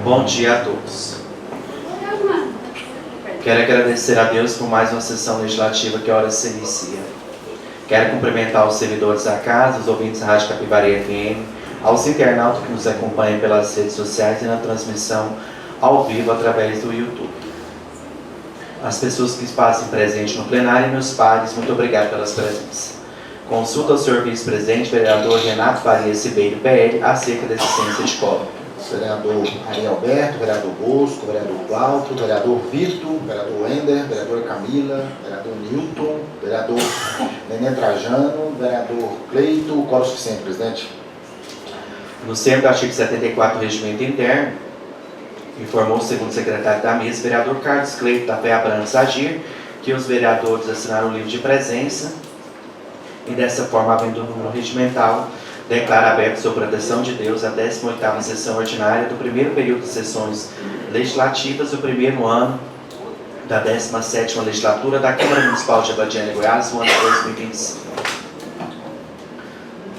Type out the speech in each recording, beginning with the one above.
Bom dia a todos. Quero agradecer a Deus por mais uma sessão legislativa que ora se inicia. Quero cumprimentar os servidores da casa, os ouvintes da Rádio Capivari FM, aos internautas que nos acompanham pelas redes sociais e na transmissão ao vivo através do YouTube. As pessoas que fazem presente no plenário e meus pares, muito obrigado pelas presenças. Consulta ao senhor vice-presidente, vereador Renato Farias Ribeiro, PL, acerca da existência de código. Vereador Ari Alberto, vereador Bosco, vereador Glauco, vereador Vitor, vereador Wender, vereadora Camila, vereador Newton, vereador Nenê Trajano, vereador Cleito. Qual é o suficiente, presidente? No termo do artigo 74 do Regimento Interno, informou o segundo secretário da mesa, vereador Carlos Cleito da Fé Abrantes Agir, que os vereadores assinaram o livro de presença e dessa forma, havendo o número regimental, declara aberto sob proteção de Deus a 18ª sessão ordinária do primeiro período de sessões legislativas do primeiro ano da 17ª legislatura da Câmara Municipal de Abadiânia, Goiás, no ano de 2025.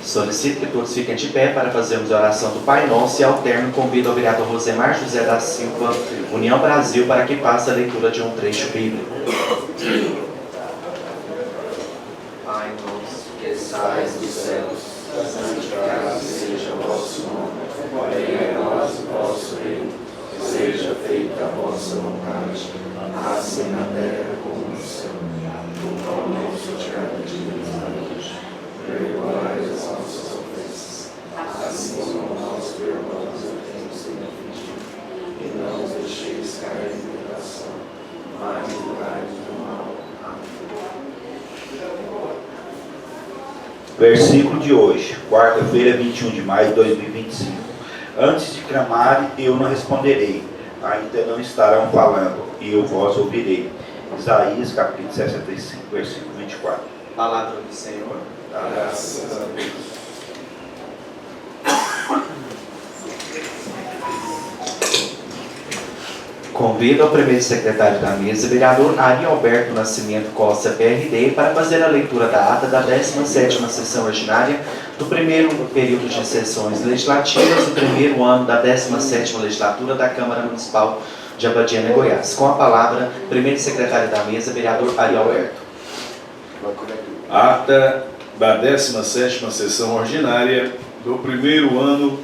Solicito que todos fiquem de pé para fazermos a oração do Pai Nosso e ao término convido o vereador Rosemar José da Silva, União Brasil, para que faça a leitura de um trecho bíblico. Pai nosso, que estais dos céus, santificado seja o vosso nome, venha a nós o vosso reino, seja feita a vossa vontade, assim na terra como no céu. O pão nosso de cada dia nos dai hoje, perdoai as nossas ofensas, assim como nós perdoamos a quem nos tem ofendido, e não nos deixeis cair em tentação, mas livrai-nos do mal. Versículo de hoje, quarta-feira, 21 de maio de 2025. Antes de clamar, eu não responderei, ainda não estarão falando, e eu vos ouvirei. Isaías, capítulo 65, versículo 24. Palavra do Senhor. Graças a Deus. Convido ao primeiro secretário da mesa, vereador Ari Alberto Nascimento Costa, PRD, para fazer a leitura da ata da 17ª sessão ordinária do primeiro período de sessões legislativas do primeiro ano da 17ª legislatura da Câmara Municipal de Abadiânia, Goiás. Com a palavra, primeiro secretário da mesa, vereador Ari Alberto. Ata da 17ª sessão ordinária do primeiro ano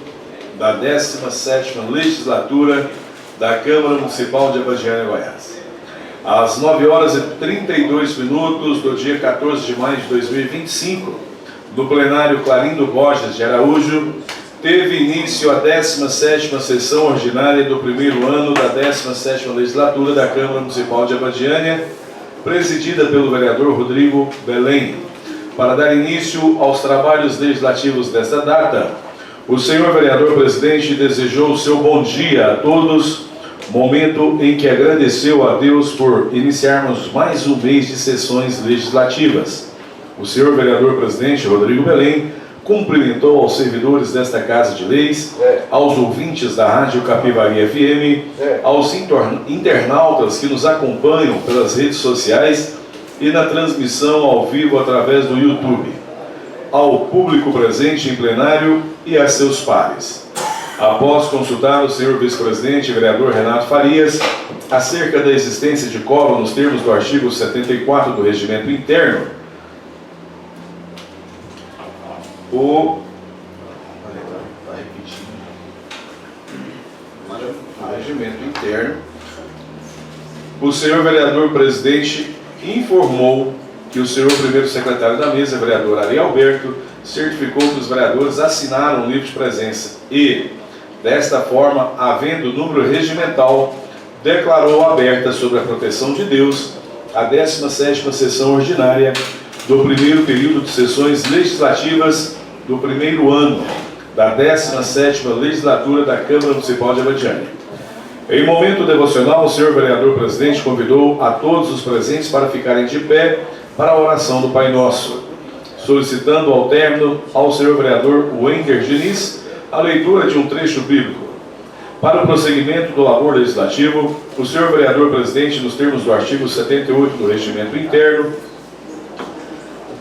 da 17ª legislatura da Câmara Municipal de Abadiânia, Goiás. Às 9h32 do dia 14 de maio de 2025, no plenário Clarindo Borges de Araújo, teve início a 17ª sessão ordinária do primeiro ano da 17ª legislatura da Câmara Municipal de Abadiânia, presidida pelo vereador Rodrigo Belém. Para dar início aos trabalhos legislativos desta data, o senhor vereador presidente desejou o seu bom dia a todos, momento em que agradeceu a Deus por iniciarmos mais um mês de sessões legislativas. O senhor vereador presidente Rodrigo Belém cumprimentou aos servidores desta Casa de Leis, aos ouvintes da Rádio Capivari FM, aos internautas que nos acompanham pelas redes sociais e na transmissão ao vivo através do YouTube, ao público presente em plenário e a seus pares. Após consultar o senhor vice-presidente, vereador Renato Farias, acerca da existência de quórum nos termos do artigo 74 do Regimento Interno, o Regimento Interno, o senhor vereador presidente informou que o senhor primeiro secretário da mesa, vereador Ari Alberto, certificou que os vereadores assinaram o livro de presença e, desta forma, havendo número regimental, declarou aberta sob a proteção de Deus a 17ª sessão ordinária do primeiro período de sessões legislativas do primeiro ano da 17ª legislatura da Câmara Municipal de Abadiânia. Em momento devocional, o senhor vereador presidente convidou a todos os presentes para ficarem de pé para a oração do Pai Nosso, solicitando ao término ao senhor vereador Wender Diniz a leitura de um trecho bíblico. Para o prosseguimento do labor legislativo, o senhor vereador presidente, nos termos do artigo 78 do Regimento Interno,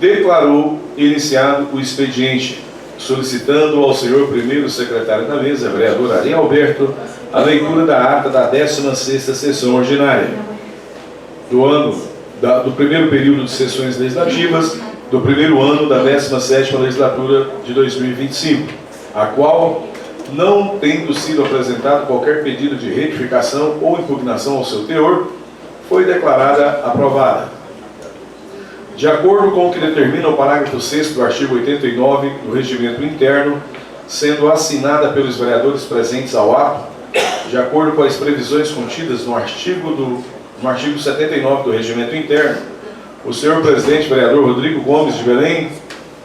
declarou iniciado o expediente solicitando ao senhor primeiro secretário da mesa, vereador Ari Alberto, a leitura da ata da 16ª sessão ordinária do primeiro período de sessões legislativas do primeiro ano da 17ª legislatura de 2025, a qual, não tendo sido apresentado qualquer pedido de retificação ou impugnação ao seu teor, foi declarada aprovada. De acordo com o que determina o parágrafo 6º do artigo 89 do Regimento Interno, sendo assinada pelos vereadores presentes ao ato, de acordo com as previsões contidas no artigo 79 do Regimento Interno, o senhor presidente, vereador Rodrigo Gomes de Belém,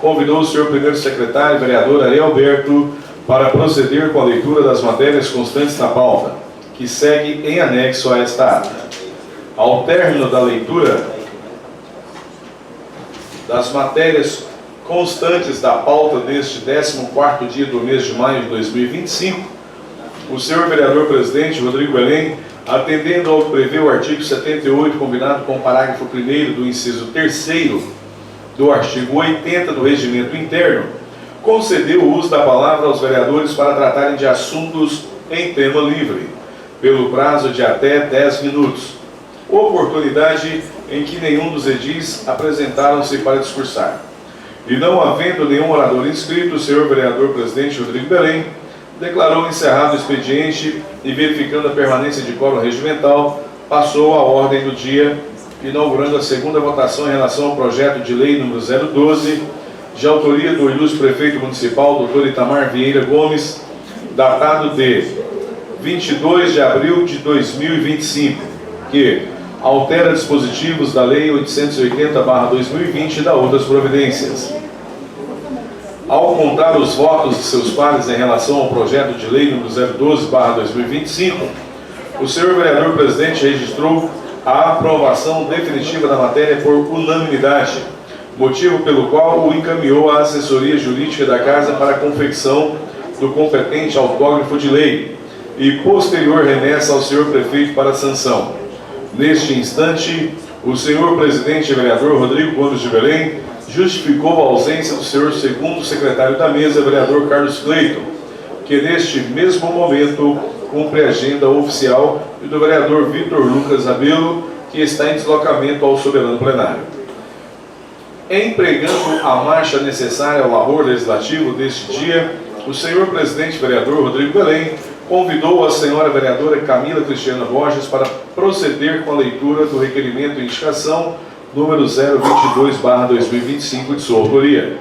convidou o senhor primeiro secretário, vereador Ari Alberto, para proceder com a leitura das matérias constantes na pauta, que segue em anexo a esta ata. Ao término da leitura das matérias constantes da pauta deste 14º dia do mês de maio de 2025, o senhor vereador presidente Rodrigo Belém, atendendo ao que prevê o artigo 78, combinado com o parágrafo 1º do inciso 3º do artigo 80 do Regimento Interno, concedeu o uso da palavra aos vereadores para tratarem de assuntos em tema livre, pelo prazo de até 10 minutos, oportunidade em que nenhum dos edis apresentaram-se para discursar. E não havendo nenhum orador inscrito, o senhor vereador presidente Rodrigo Belém declarou encerrado o expediente e, verificando a permanência de quórum regimental, passou à ordem do dia, inaugurando a segunda votação em relação ao projeto de lei número 012, de autoria do ilustre prefeito municipal, Dr. Itamar Vieira Gomes, datado de 22 de abril de 2025, que altera dispositivos da Lei 880/2020 e da outras providências. Ao contar os votos de seus pares em relação ao projeto de lei número 012/2025, o senhor vereador presidente registrou a aprovação definitiva da matéria por unanimidade, motivo pelo qual o encaminhou à assessoria jurídica da Casa para a confecção do competente autógrafo de lei e posterior remessa ao senhor prefeito para sanção. Neste instante, o senhor presidente vereador Rodrigo Gomes de Belém justificou a ausência do senhor segundo secretário da mesa, vereador Carlos Cleiton, que neste mesmo momento cumpre a agenda oficial, e do vereador Vitor Lucas Abelo, que está em deslocamento ao soberano plenário. Empregando a marcha necessária ao labor legislativo deste dia, o senhor presidente vereador Rodrigo Belém convidou a senhora vereadora Camila Cristiana Borges para proceder com a leitura do requerimento de indicação número 022/2025 de sua autoria,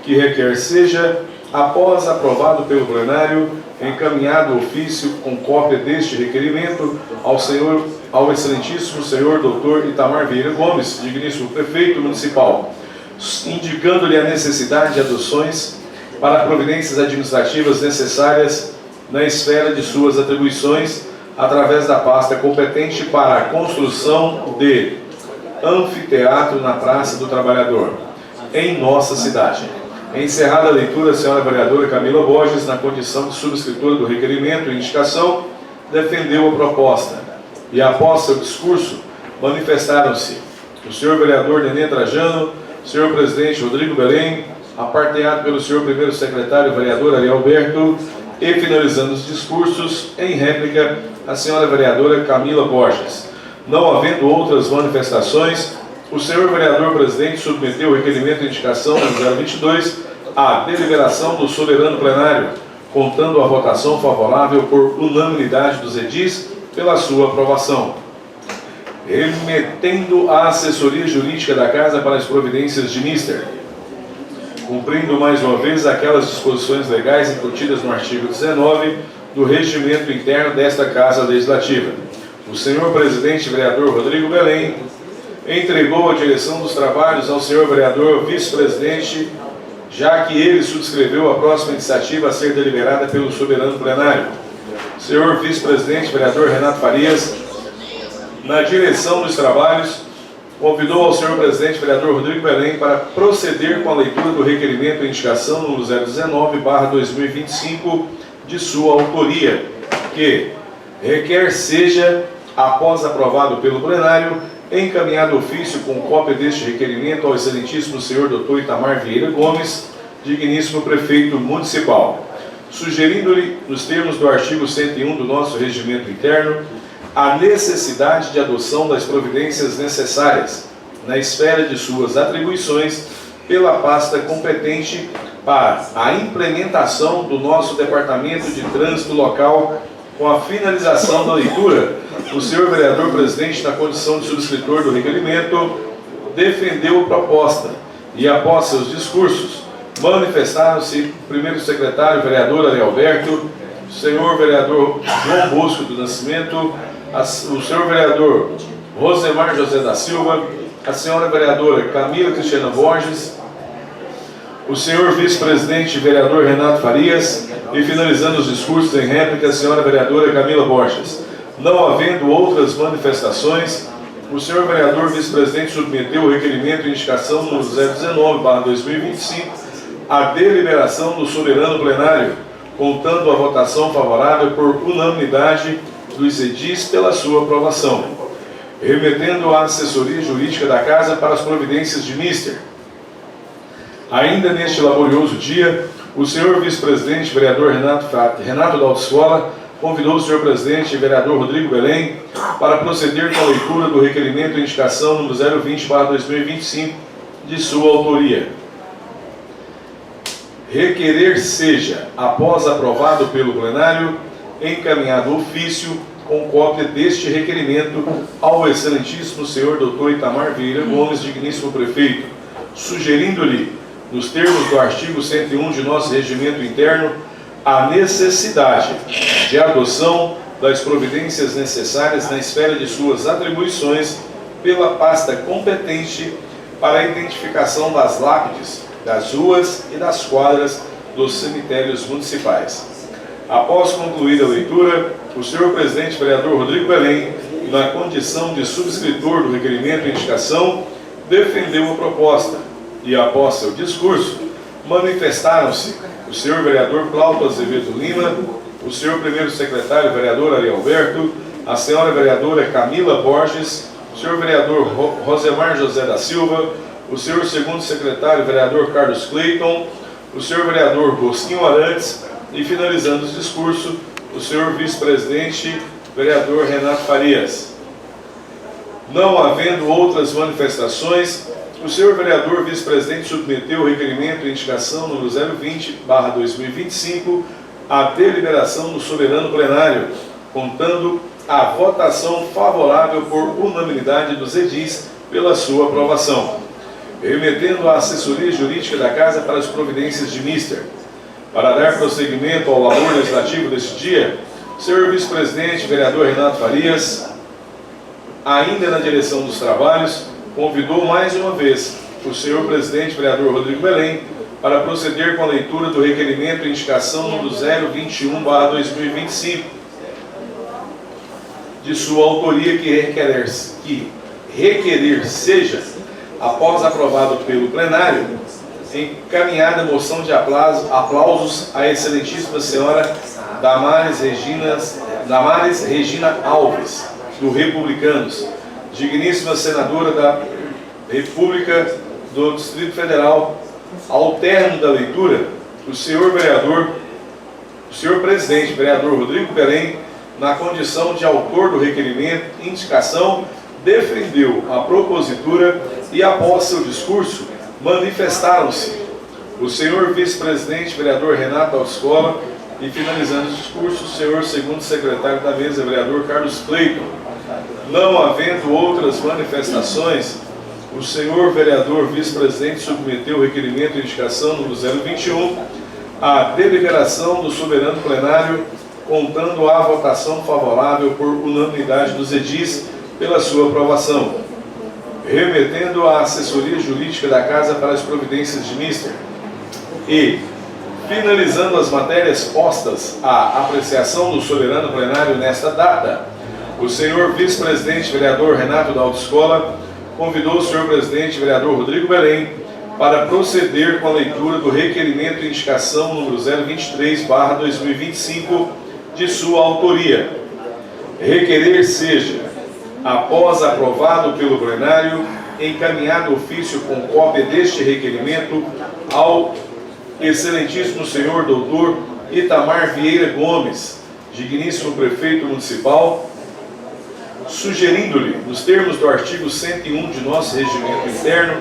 que requer seja, após aprovado pelo plenário, encaminhado ofício com cópia deste requerimento ao excelentíssimo senhor Dr. Itamar Vieira Gomes, digníssimo prefeito municipal, indicando-lhe a necessidade de adoções para providências administrativas necessárias na esfera de suas atribuições, através da pasta competente para a construção de anfiteatro na Praça do Trabalhador, em nossa cidade. Encerrada a leitura, a senhora vereadora Camila Borges, na condição de subscritora do requerimento e indicação, defendeu a proposta. E após seu discurso, manifestaram-se o senhor vereador Nenê Trajano, o senhor presidente Rodrigo Belém, aparteado pelo senhor primeiro secretário vereador Ari Alberto, e finalizando os discursos, em réplica, a senhora vereadora Camila Borges. Não havendo outras manifestações, o senhor vereador presidente submeteu o requerimento de indicação número 022 à deliberação do soberano plenário, contando a votação favorável por unanimidade dos edis pela sua aprovação. Remetendo à assessoria jurídica da Casa para as providências de mister, cumprindo mais uma vez aquelas disposições legais incutidas no artigo 19 do Regimento Interno desta Casa Legislativa. O senhor presidente vereador Rodrigo Belém entregou a direção dos trabalhos ao senhor vereador vice-presidente, já que ele subscreveu a próxima iniciativa a ser deliberada pelo soberano plenário. O senhor vice-presidente vereador Renato Farias, na direção dos trabalhos, convidou ao senhor presidente vereador Rodrigo Belém para proceder com a leitura do requerimento de indicação número 019/2025 de sua autoria, que requer seja, após aprovado pelo plenário, encaminhado ofício com cópia deste requerimento ao excelentíssimo senhor Dr. Itamar Vieira Gomes, digníssimo prefeito municipal, sugerindo-lhe, nos termos do artigo 101 do nosso regimento interno, a necessidade de adoção das providências necessárias, na esfera de suas atribuições, pela pasta competente para a implementação do nosso Departamento de Trânsito Local, com a finalização da leitura, o senhor vereador presidente, na condição de subscritor do requerimento, defendeu a proposta e, após seus discursos, manifestaram-se o primeiro secretário, vereador Arialberto, o senhor vereador João Bosco do Nascimento, o senhor vereador Rosemar José da Silva, a senhora vereadora Camila Cristiana Borges, o senhor vice-presidente vereador Renato Farias e, finalizando os discursos em réplica, a senhora vereadora Camila Borges. Não havendo outras manifestações, o senhor vereador vice-presidente submeteu o requerimento de indicação número 019/2025 à deliberação do soberano plenário, contando a votação favorável por unanimidade dos edis pela sua aprovação, remetendo à assessoria jurídica da Casa para as providências de mister. Ainda neste laborioso dia, o senhor vice-presidente vereador Renato da Autoescola convidou o senhor presidente vereador Rodrigo Belém para proceder com a leitura do requerimento de indicação número 020/2025 de sua autoria. Requerer seja, após aprovado pelo plenário, encaminhado ofício com cópia deste requerimento ao excelentíssimo senhor Dr. Itamar Vieira Gomes, digníssimo prefeito, sugerindo-lhe, nos termos do artigo 101 de nosso regimento interno, a necessidade de adoção das providências necessárias na esfera de suas atribuições pela pasta competente para a identificação das lápides, das ruas e das quadras dos cemitérios municipais. Após concluir a leitura, o senhor presidente vereador Rodrigo Belém, na condição de subscritor do requerimento de indicação, defendeu a proposta e, após seu discurso, manifestaram-se o senhor vereador Plauto Azevedo Lima, o senhor primeiro secretário vereador Arialberto, a senhora vereadora Camila Borges, o senhor vereador Rosemar José da Silva, o senhor segundo secretário vereador Carlos Cleiton, o senhor vereador Bosquinho Arantes e, finalizando os discursos, o senhor vice-presidente vereador Renato Farias. Não havendo outras manifestações, o senhor vereador vice-presidente submeteu o requerimento de indicação número 020/2025 à deliberação do soberano plenário, contando a votação favorável por unanimidade dos edis pela sua aprovação, remetendo à assessoria jurídica da Casa para as providências de mister. Para dar prosseguimento ao labor legislativo deste dia, o senhor vice-presidente vereador Renato Farias, ainda na direção dos trabalhos, convidou mais uma vez o senhor presidente vereador Rodrigo Belém para proceder com a leitura do requerimento de indicação número 021/2025 de sua autoria, que requerer seja, após aprovado pelo plenário, encaminhada a moção de aplausos à excelentíssima senhora Damares Regina Alves, do Republicanos, digníssima senadora da República do Distrito Federal. Ao término da leitura, o senhor presidente vereador Rodrigo Belém, na condição de autor do requerimento de indicação, defendeu a propositura e, após seu discurso, manifestaram-se o senhor vice-presidente vereador Renato Autoescola e, finalizando os discursos, o senhor segundo secretário da mesa vereador Carlos Cleiton. Não havendo outras manifestações, o senhor vereador vice-presidente submeteu o requerimento de indicação número 021 à deliberação do soberano plenário, contando a votação favorável por unanimidade dos edis pela sua aprovação, remetendo à assessoria jurídica da Casa para as providências de mister e, finalizando as matérias postas à apreciação do soberano plenário nesta data, o senhor vice-presidente vereador Renato da Autoescola convidou o senhor presidente vereador Rodrigo Belém para proceder com a leitura do requerimento de indicação número 023/2025 de sua autoria. Requerer seja, após aprovado pelo plenário, encaminhado ofício com cópia deste requerimento ao excelentíssimo senhor doutor Itamar Vieira Gomes, digníssimo prefeito municipal, sugerindo-lhe, nos termos do artigo 101 de nosso regimento interno,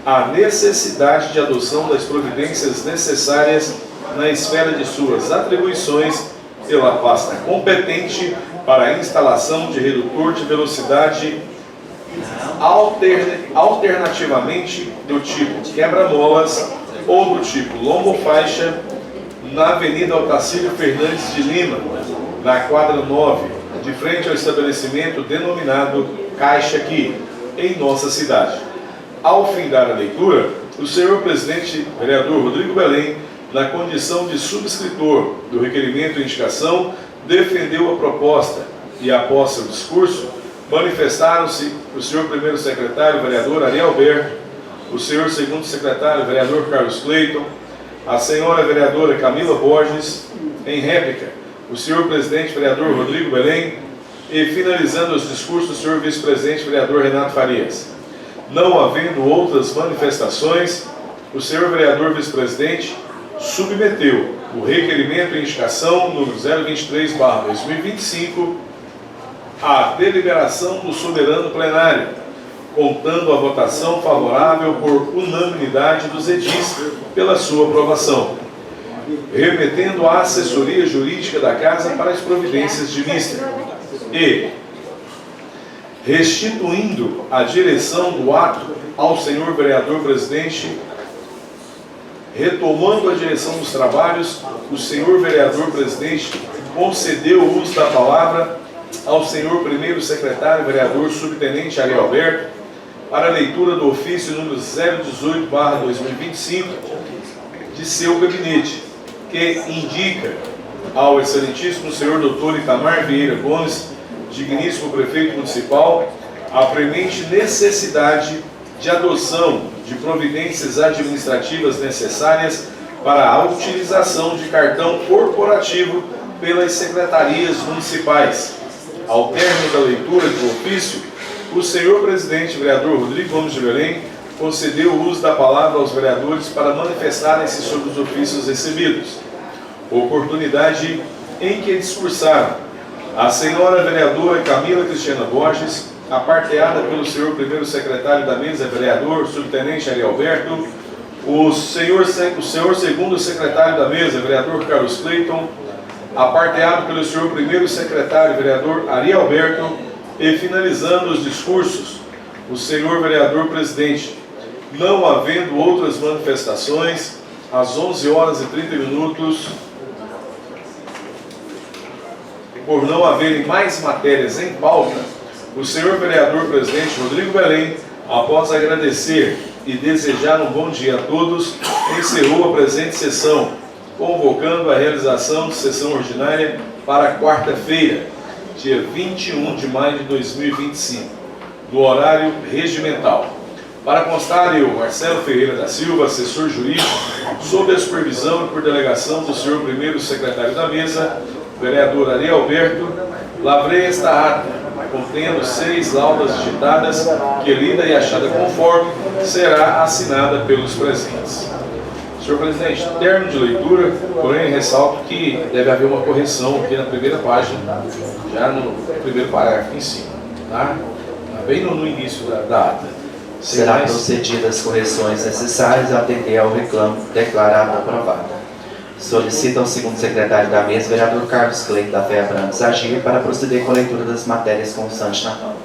a necessidade de adoção das providências necessárias na esfera de suas atribuições pela pasta competente para a instalação de redutor de velocidade alternativamente do tipo quebra-molas ou do tipo lombo-faixa na Avenida Otacílio Fernandes de Lima, na quadra 9, de frente ao estabelecimento denominado Caixa Aqui, em nossa cidade. Ao findar a leitura, o senhor presidente vereador Rodrigo Belém, na condição de subscritor do requerimento em indicação, defendeu a proposta e, após seu discurso, manifestaram-se o senhor primeiro secretário vereador Ariel Alberto, o senhor segundo secretário vereador Carlos Cleiton, a senhora vereadora Camila Borges, em réplica, o senhor presidente vereador Rodrigo Belém e, finalizando os discursos, o senhor vice-presidente vereador Renato Farias. Não havendo outras manifestações, o senhor vereador vice-presidente submeteu o requerimento em indicação número 023/2025 à deliberação do soberano plenário, contando a votação favorável por unanimidade dos edis pela sua aprovação, remetendo à assessoria jurídica da Casa para as providências de vista e restituindo a direção do ato ao senhor vereador presidente, retomando a direção dos trabalhos, o senhor vereador presidente concedeu o uso da palavra ao senhor primeiro secretário vereador subtenente Ariel Alberto para a leitura do ofício número 018/2025 de seu gabinete, que indica ao excelentíssimo senhor doutor Itamar Vieira Gomes, digníssimo prefeito municipal, a premente necessidade de adoção de providências administrativas necessárias para a utilização de cartão corporativo pelas secretarias municipais. Ao término da leitura do ofício, o senhor presidente vereador Rodrigo Gomes de Belém concedeu o uso da palavra aos vereadores para manifestarem-se sobre os ofícios recebidos, oportunidade em que discursaram a senhora vereadora Camila Cristiana Borges, aparteada pelo senhor primeiro secretário da mesa, vereador subtenente Ariel Alberto, o senhor segundo secretário da mesa, vereador Carlos Cleiton, aparteado pelo senhor primeiro secretário, vereador Ariel Alberto, e finalizando os discursos, o senhor vereador presidente. Não havendo outras manifestações, às 11h30, por não haverem mais matérias em pauta, o senhor vereador presidente Rodrigo Belém, após agradecer e desejar um bom dia a todos, encerrou a presente sessão, convocando a realização de sessão ordinária para quarta-feira, dia 21 de maio de 2025, no horário regimental. Para constar, eu, Marcelo Ferreira da Silva, assessor jurídico, sob a supervisão e por delegação do senhor primeiro secretário da mesa, vereador Ariel Alberto, lavrei esta ata, contendo 6 laudas digitadas, que, lida e achada conforme, será assinada pelos presentes. Senhor presidente, termo de leitura, porém ressalto que deve haver uma correção aqui na primeira página, já no primeiro parágrafo em cima, tá? Bem no início da ata. Serão procedidas as correções necessárias a atender ao reclamo declarado aprovado. Solicita ao segundo secretário da mesa, vereador Carlos Cleiton da Fé Abrantes, agir para proceder com a leitura das matérias constantes na mão.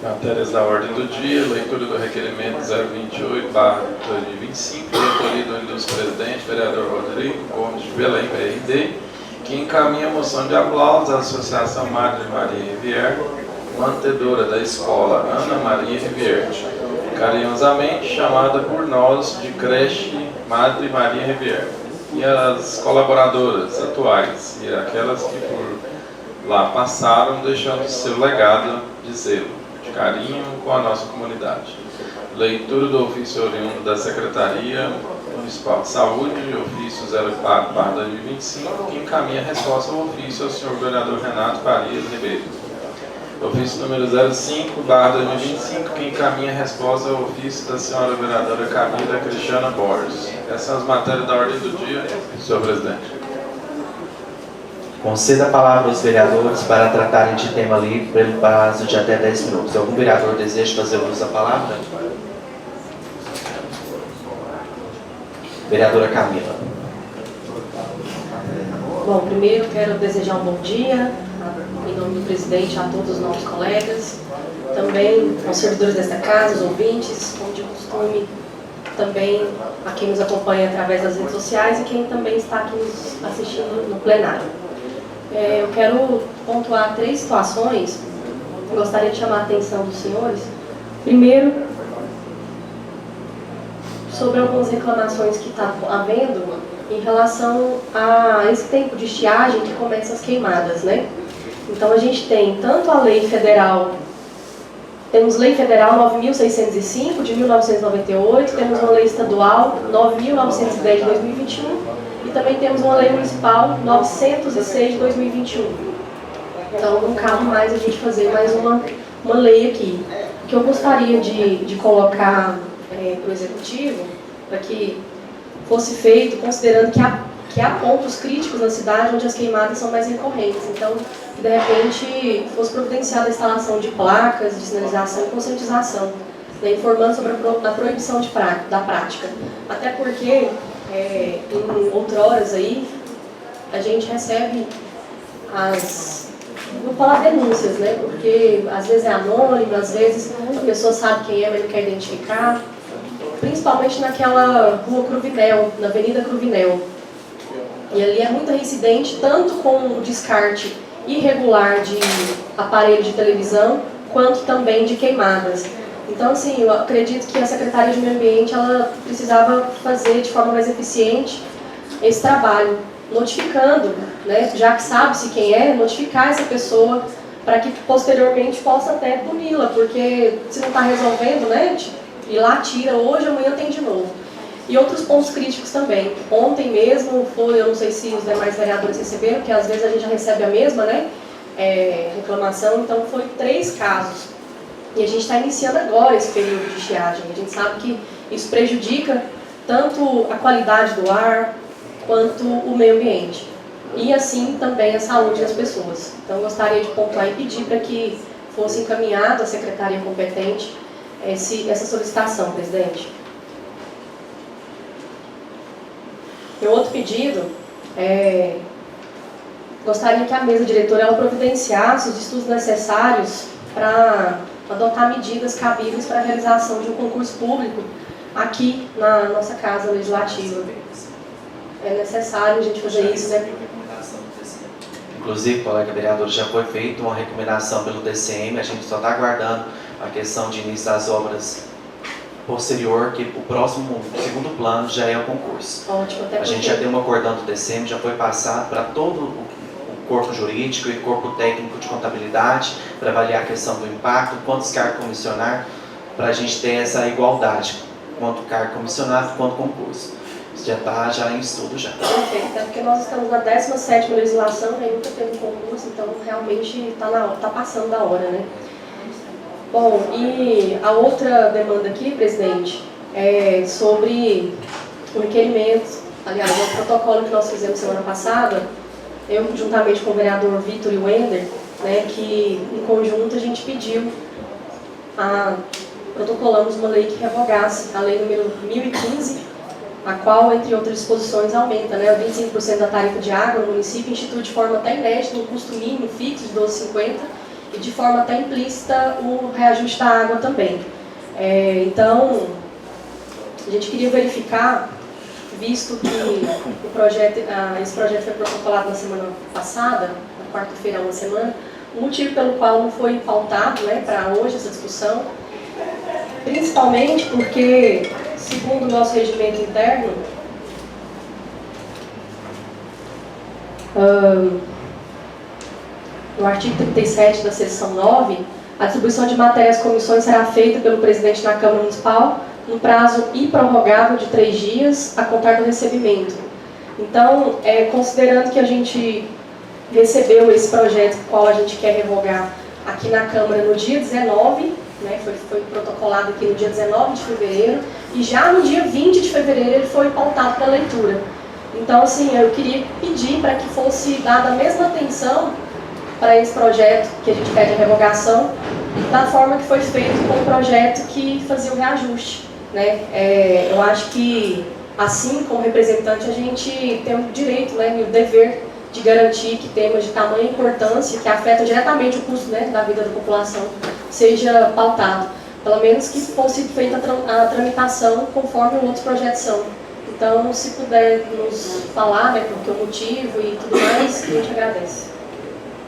Matérias da ordem do dia, leitura do requerimento 028/2025, reitoria do ilustre presidente, vereador Rodrigo Gomes de Belém, PRD, que encaminha a moção de aplausos à Associação Madre Maria Rivière, mantedora da escola Ana Maria Rivière, carinhosamente chamada por nós de creche Madre Maria Rivière, e as colaboradoras atuais e aquelas que por lá passaram, deixando seu legado de zelo, de carinho com a nossa comunidade. Leitura do ofício oriundo da Secretaria Municipal de Saúde, ofício 04/2025, que encaminha a resposta ao ofício ao senhor vereador Renato Farias Ribeiro. Ofício número 05/2025, que encaminha a resposta ao ofício da senhora vereadora Camila Cristiana Borges. Essas são as matérias da ordem do dia, senhor presidente. Conceda a palavra aos vereadores para tratarem de tema livre pelo prazo de até 10 minutos. Algum vereador deseja fazer uso da palavra? Vereadora Camila. Bom, primeiro quero desejar um bom dia, em nome do presidente, a todos os nossos colegas, também aos servidores desta casa, os ouvintes, como de costume, também a quem nos acompanha através das redes sociais e quem também está aqui nos assistindo no plenário. Eu quero pontuar 3 situações, gostaria de chamar a atenção dos senhores. Primeiro, sobre algumas reclamações que está havendo em relação a esse tempo de estiagem que começa as queimadas, né? Então a gente tem tanto a lei federal, temos lei federal 9.605 de 1998, temos uma lei estadual 9.910 de 2021 e também temos uma lei municipal 906 de 2021. Então não cabe mais a gente fazer mais uma lei aqui. O que eu gostaria de colocar para o Executivo, para que fosse feito, considerando que há pontos críticos na cidade onde as queimadas são mais recorrentes. Então, que de repente fosse providenciada a instalação de placas de sinalização e conscientização, né, informando sobre a proibição da prática. Até porque, em outroras aí, a gente recebe vou falar denúncias, né, porque às vezes é anônimo, às vezes a pessoa sabe quem é, mas não quer identificar. Principalmente naquela rua Cruvinel, na Avenida Cruvinel. E ali é muito reincidente, tanto com o descarte irregular de aparelho de televisão, quanto também de queimadas. Então, assim, eu acredito que a Secretaria de Meio Ambiente ela precisava fazer de forma mais eficiente esse trabalho, notificando, né, já que sabe-se quem é, notificar essa pessoa para que posteriormente possa até puni-la, porque se não está resolvendo, né, e lá tira hoje, amanhã tem de novo. E outros pontos críticos também. Ontem mesmo foi, eu não sei se os demais vereadores receberam, porque às vezes a gente já recebe a mesma, né, reclamação, então foi 3 casos. E a gente está iniciando agora esse período de estiagem. A gente sabe que isso prejudica tanto a qualidade do ar, quanto o meio ambiente. E assim também a saúde das pessoas. Então gostaria de pontuar e pedir para que fosse encaminhado à secretaria competente essa solicitação, presidente. Meu outro pedido gostaria que a mesa diretora ela providenciasse os estudos necessários para adotar medidas cabíveis para a realização de um concurso público aqui na nossa Casa Legislativa. É necessário a gente fazer isso, né? Inclusive, colega vereador, já foi feita uma recomendação pelo TCM, a gente só está aguardando a questão de início das obras posterior, que o próximo, segundo plano, já é o concurso. Ótimo, até a gente já tem um acordão do TCM, já foi passado para todo o corpo jurídico e corpo técnico de contabilidade, para avaliar a questão do impacto, quantos cargos comissionar, para a gente ter essa igualdade, quanto cargo comissionado, quanto concurso. Isso já está em estudo já. Perfeito, até porque nós estamos na 17ª legislação, né, nunca teve concurso, então realmente está passando da hora, né? Bom, e a outra demanda aqui, presidente, é sobre o requerimento, aliás, o protocolo que nós fizemos semana passada, eu juntamente com o vereador Vitor e o Wender, né, que em conjunto a gente pediu, protocolamos uma lei que revogasse a lei número 1015, a qual, entre outras disposições, aumenta, né, 25% da tarifa de água no município, institui de forma até inédita um custo mínimo fixo de R$ 12,50 e de forma até implícita o reajuste da água também. Então, a gente queria verificar, visto que esse projeto foi protocolado na semana passada, na quarta-feira, uma semana, o motivo pelo qual não foi pautado, né, para hoje essa discussão, principalmente porque, segundo o nosso regimento interno, no artigo 37 da seção 9, a distribuição de matérias às comissões será feita pelo presidente da Câmara Municipal no prazo improrrogável de 3 dias a contar do recebimento. Então, considerando que a gente recebeu esse projeto, qual a gente quer revogar aqui na Câmara no dia 19, né, foi protocolado aqui no dia 19 de fevereiro, e já no dia 20 de fevereiro ele foi pautado para leitura. Então, assim, eu queria pedir para que fosse dada a mesma atenção para esse projeto que a gente pede a revogação, da forma que foi feito com o projeto que fazia o reajuste, né? Eu acho que, assim, como representante, a gente tem o direito, né, e o dever de garantir que temas de tamanha importância, que afetam diretamente o custo, né, da vida da população, seja pautado. Pelo menos que fosse feita a tramitação conforme outros projetos são. Então, se puder nos falar, né, porque o motivo e tudo mais, a gente agradece.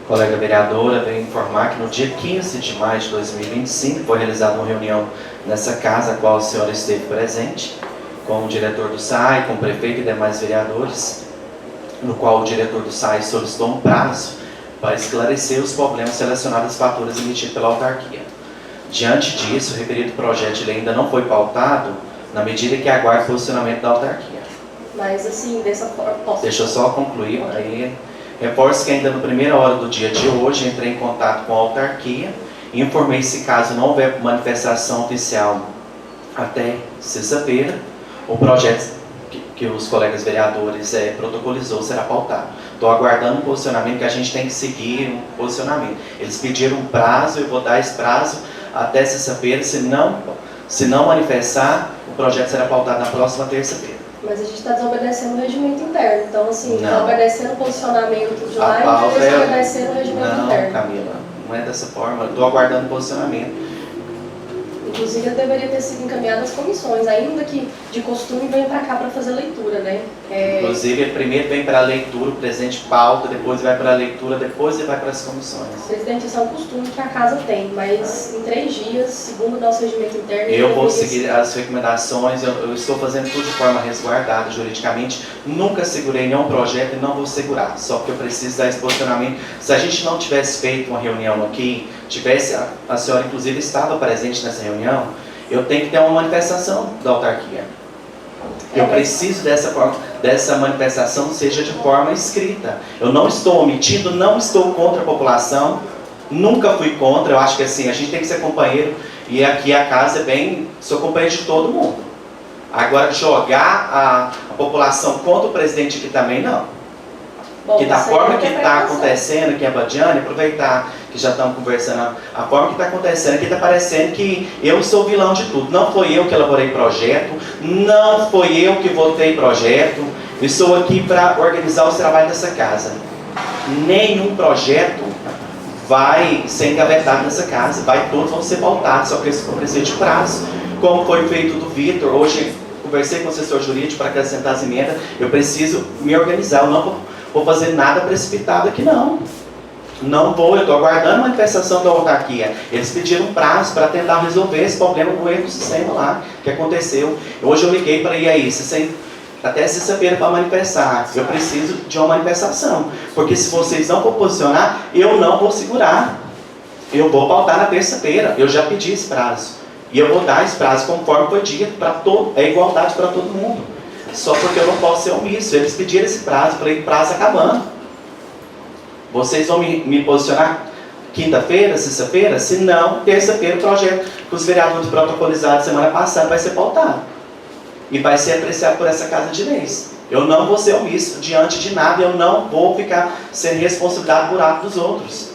Colega vereadora, venho informar que no dia 15 de maio de 2025 foi realizada uma reunião nessa casa, a qual a senhora esteve presente, com o diretor do SAI, com o prefeito e demais vereadores, no qual o diretor do SAI solicitou um prazo para esclarecer os problemas relacionados às faturas emitidas pela autarquia. Diante disso, o referido projeto de lei ainda não foi pautado, na medida que aguarda o posicionamento da autarquia. Mas, assim, dessa forma, posso... Deixa eu só concluir, aí reforço que ainda na primeira hora do dia de hoje entrei em contato com a autarquia e informei se caso não houver manifestação oficial até sexta-feira, o projeto que os colegas vereadores protocolizou será pautado. Estou aguardando um posicionamento que a gente tem que seguir um posicionamento. Eles pediram um prazo, eu vou dar esse prazo até sexta-feira, se não manifestar, o projeto será pautado na próxima terça-feira. Mas a gente está desobedecendo o regimento interno, então, assim, está Não. obedecendo o posicionamento de A lá e pauta está desobedecendo o regimento Não, interno. Camila, não é dessa forma. Estou aguardando o posicionamento. Inclusive, deveria ter sido encaminhado às comissões, ainda que de costume venha para cá para fazer leitura, né? Inclusive, ele primeiro vem para a leitura, o presidente pauta, depois vai para a leitura, depois ele vai para as comissões. Presidente, isso é um costume que a casa tem, mas em 3 dias, segundo o nosso regimento interno... Eu vou seguir as recomendações, eu estou fazendo tudo de forma resguardada juridicamente, nunca segurei nenhum projeto e não vou segurar, só porque eu preciso dar esse posicionamento. Se a gente não tivesse feito uma reunião aqui, a senhora inclusive estava presente nessa reunião, eu tenho que ter uma manifestação da autarquia. Eu preciso dessa manifestação seja de forma escrita. Eu não estou omitindo, não estou contra a população, nunca fui contra. Eu acho que assim, a gente tem que ser companheiro, e aqui a casa é bem, sou companheiro de todo mundo. Agora, jogar a população contra o presidente aqui também, não. Bom, Que da forma que está interpretação. acontecendo aqui a Badiane, aproveitar que já estamos conversando, a forma que está acontecendo aqui está parecendo que eu sou o vilão de tudo. Não foi eu que elaborei projeto, não foi eu que votei projeto, estou aqui para organizar os trabalhos dessa casa. Nenhum projeto vai ser engavetado nessa casa, todos vão ser pautados, só que eles precisam de prazo, como foi feito do Vitor. Hoje conversei com o assessor jurídico para acrescentar as emendas, eu preciso me organizar, eu não vou fazer nada precipitado aqui não. Não vou, eu estou aguardando a manifestação da autarquia. Eles pediram um prazo para tentar resolver esse problema do erro do sistema lá, que aconteceu. Hoje eu liguei para ir aí, até sexta-feira para manifestar. Eu preciso de uma manifestação, porque se vocês não for posicionar, eu não vou segurar. Eu vou pautar na terça-feira, eu já pedi esse prazo. E eu vou dar esse prazo conforme foi dito, é igualdade para todo mundo. Só porque eu não posso ser omisso. Eles pediram esse prazo, falei, prazo acabando. Vocês vão me posicionar quinta-feira, sexta-feira? Se não, terça-feira o projeto que os vereadores protocolizados semana passada vai ser pautado. E vai ser apreciado por essa Casa de Leis. Eu não vou ser omisso diante de nada, eu não vou ficar sem responsabilidade por ato dos outros.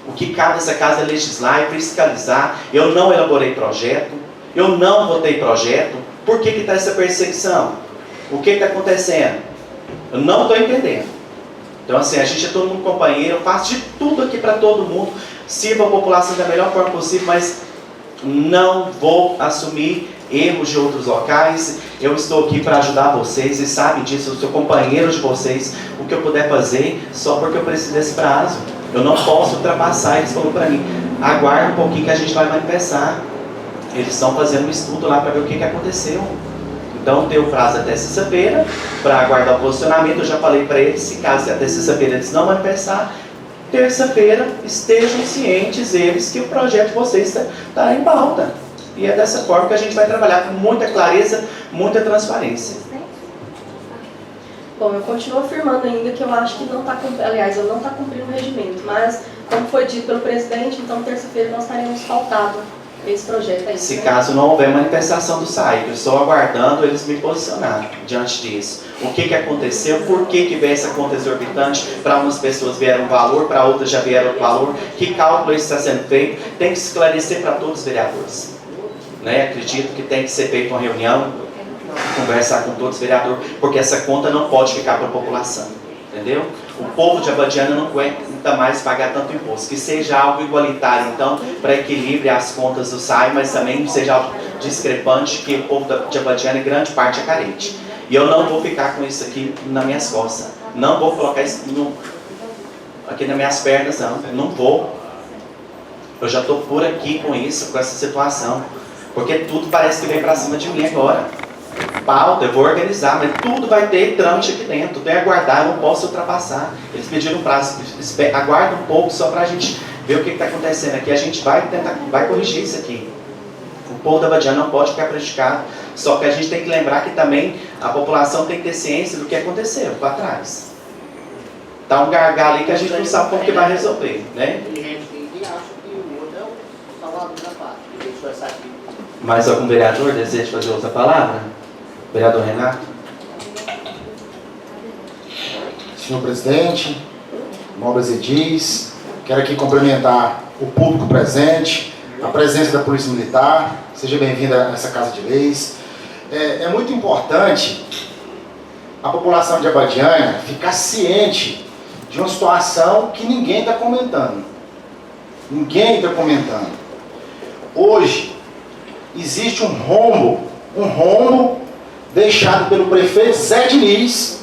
O que cabe essa casa é legislar e fiscalizar. Eu não elaborei projeto, eu não votei projeto. Por que está essa perseguição? O que está acontecendo? Eu não estou entendendo. Então assim, a gente é todo mundo companheiro, eu faço de tudo aqui para todo mundo, sirva a população da melhor forma possível, mas não vou assumir erros de outros locais. Eu estou aqui para ajudar vocês, e sabem disso, eu sou companheiro de vocês. O que eu puder fazer, só porque eu preciso desse prazo. Eu não posso ultrapassar. Eles falaram para mim, aguarda um pouquinho que a gente vai manifestar. Eles estão fazendo um estudo lá para ver o que aconteceu. Então, deu prazo até sexta-feira para aguardar o posicionamento. Eu já falei para eles, se caso até sexta-feira eles não manifestar, terça-feira estejam cientes eles que o projeto de vocês está em pauta. E é dessa forma que a gente vai trabalhar com muita clareza, muita transparência. Bom, eu continuo afirmando ainda que eu acho que não está cumprindo, aliás, eu não está cumprindo o regimento, mas, como foi dito pelo presidente, então terça-feira nós estaremos pautando esse projeto aí. Se caso não houver manifestação do SAIC, eu estou aguardando eles me posicionar diante disso. O que aconteceu, por que veio essa conta exorbitante, para umas pessoas vieram um valor, para outras já vieram outro valor, que cálculo isso está sendo feito, tem que esclarecer para todos os vereadores. Né? Acredito que tem que ser feita uma reunião, conversar com todos os vereadores, porque essa conta não pode ficar para a população, entendeu? O povo de Abadiânia não aguenta mais pagar tanto imposto, que seja algo igualitário, então, para equilibre as contas do SAI, mas também seja algo discrepante, que o povo de Abadiânia, grande parte, é carente. E eu não vou ficar com isso aqui nas minhas costas, não vou colocar isso aqui nas minhas pernas, não vou. Eu já estou por aqui com isso, com essa situação, porque tudo parece que vem para cima de mim agora. Pauta, eu vou organizar, mas tudo vai ter trâmite aqui dentro, tem que aguardar, eu não posso ultrapassar. Eles pediram um prazo, aguarda um pouco só para a gente ver o que está acontecendo aqui, a gente vai tentar, vai corrigir isso aqui. O povo da Abadiânia não pode ficar prejudicado, só que a gente tem que lembrar que também a população tem que ter ciência do que aconteceu para trás. Está um gargalo ali que a gente não sabe como que vai resolver, né? Mais algum vereador deseja fazer outra palavra? Vereador Renato? Senhor presidente, nobres edis, quero aqui cumprimentar o público presente, a presença da Polícia Militar, seja bem-vinda a essa Casa de Leis. É muito importante a população de Abadiânia ficar ciente de uma situação que ninguém está comentando. Ninguém está comentando. Hoje, existe um rombo deixado pelo prefeito Zé Diniz,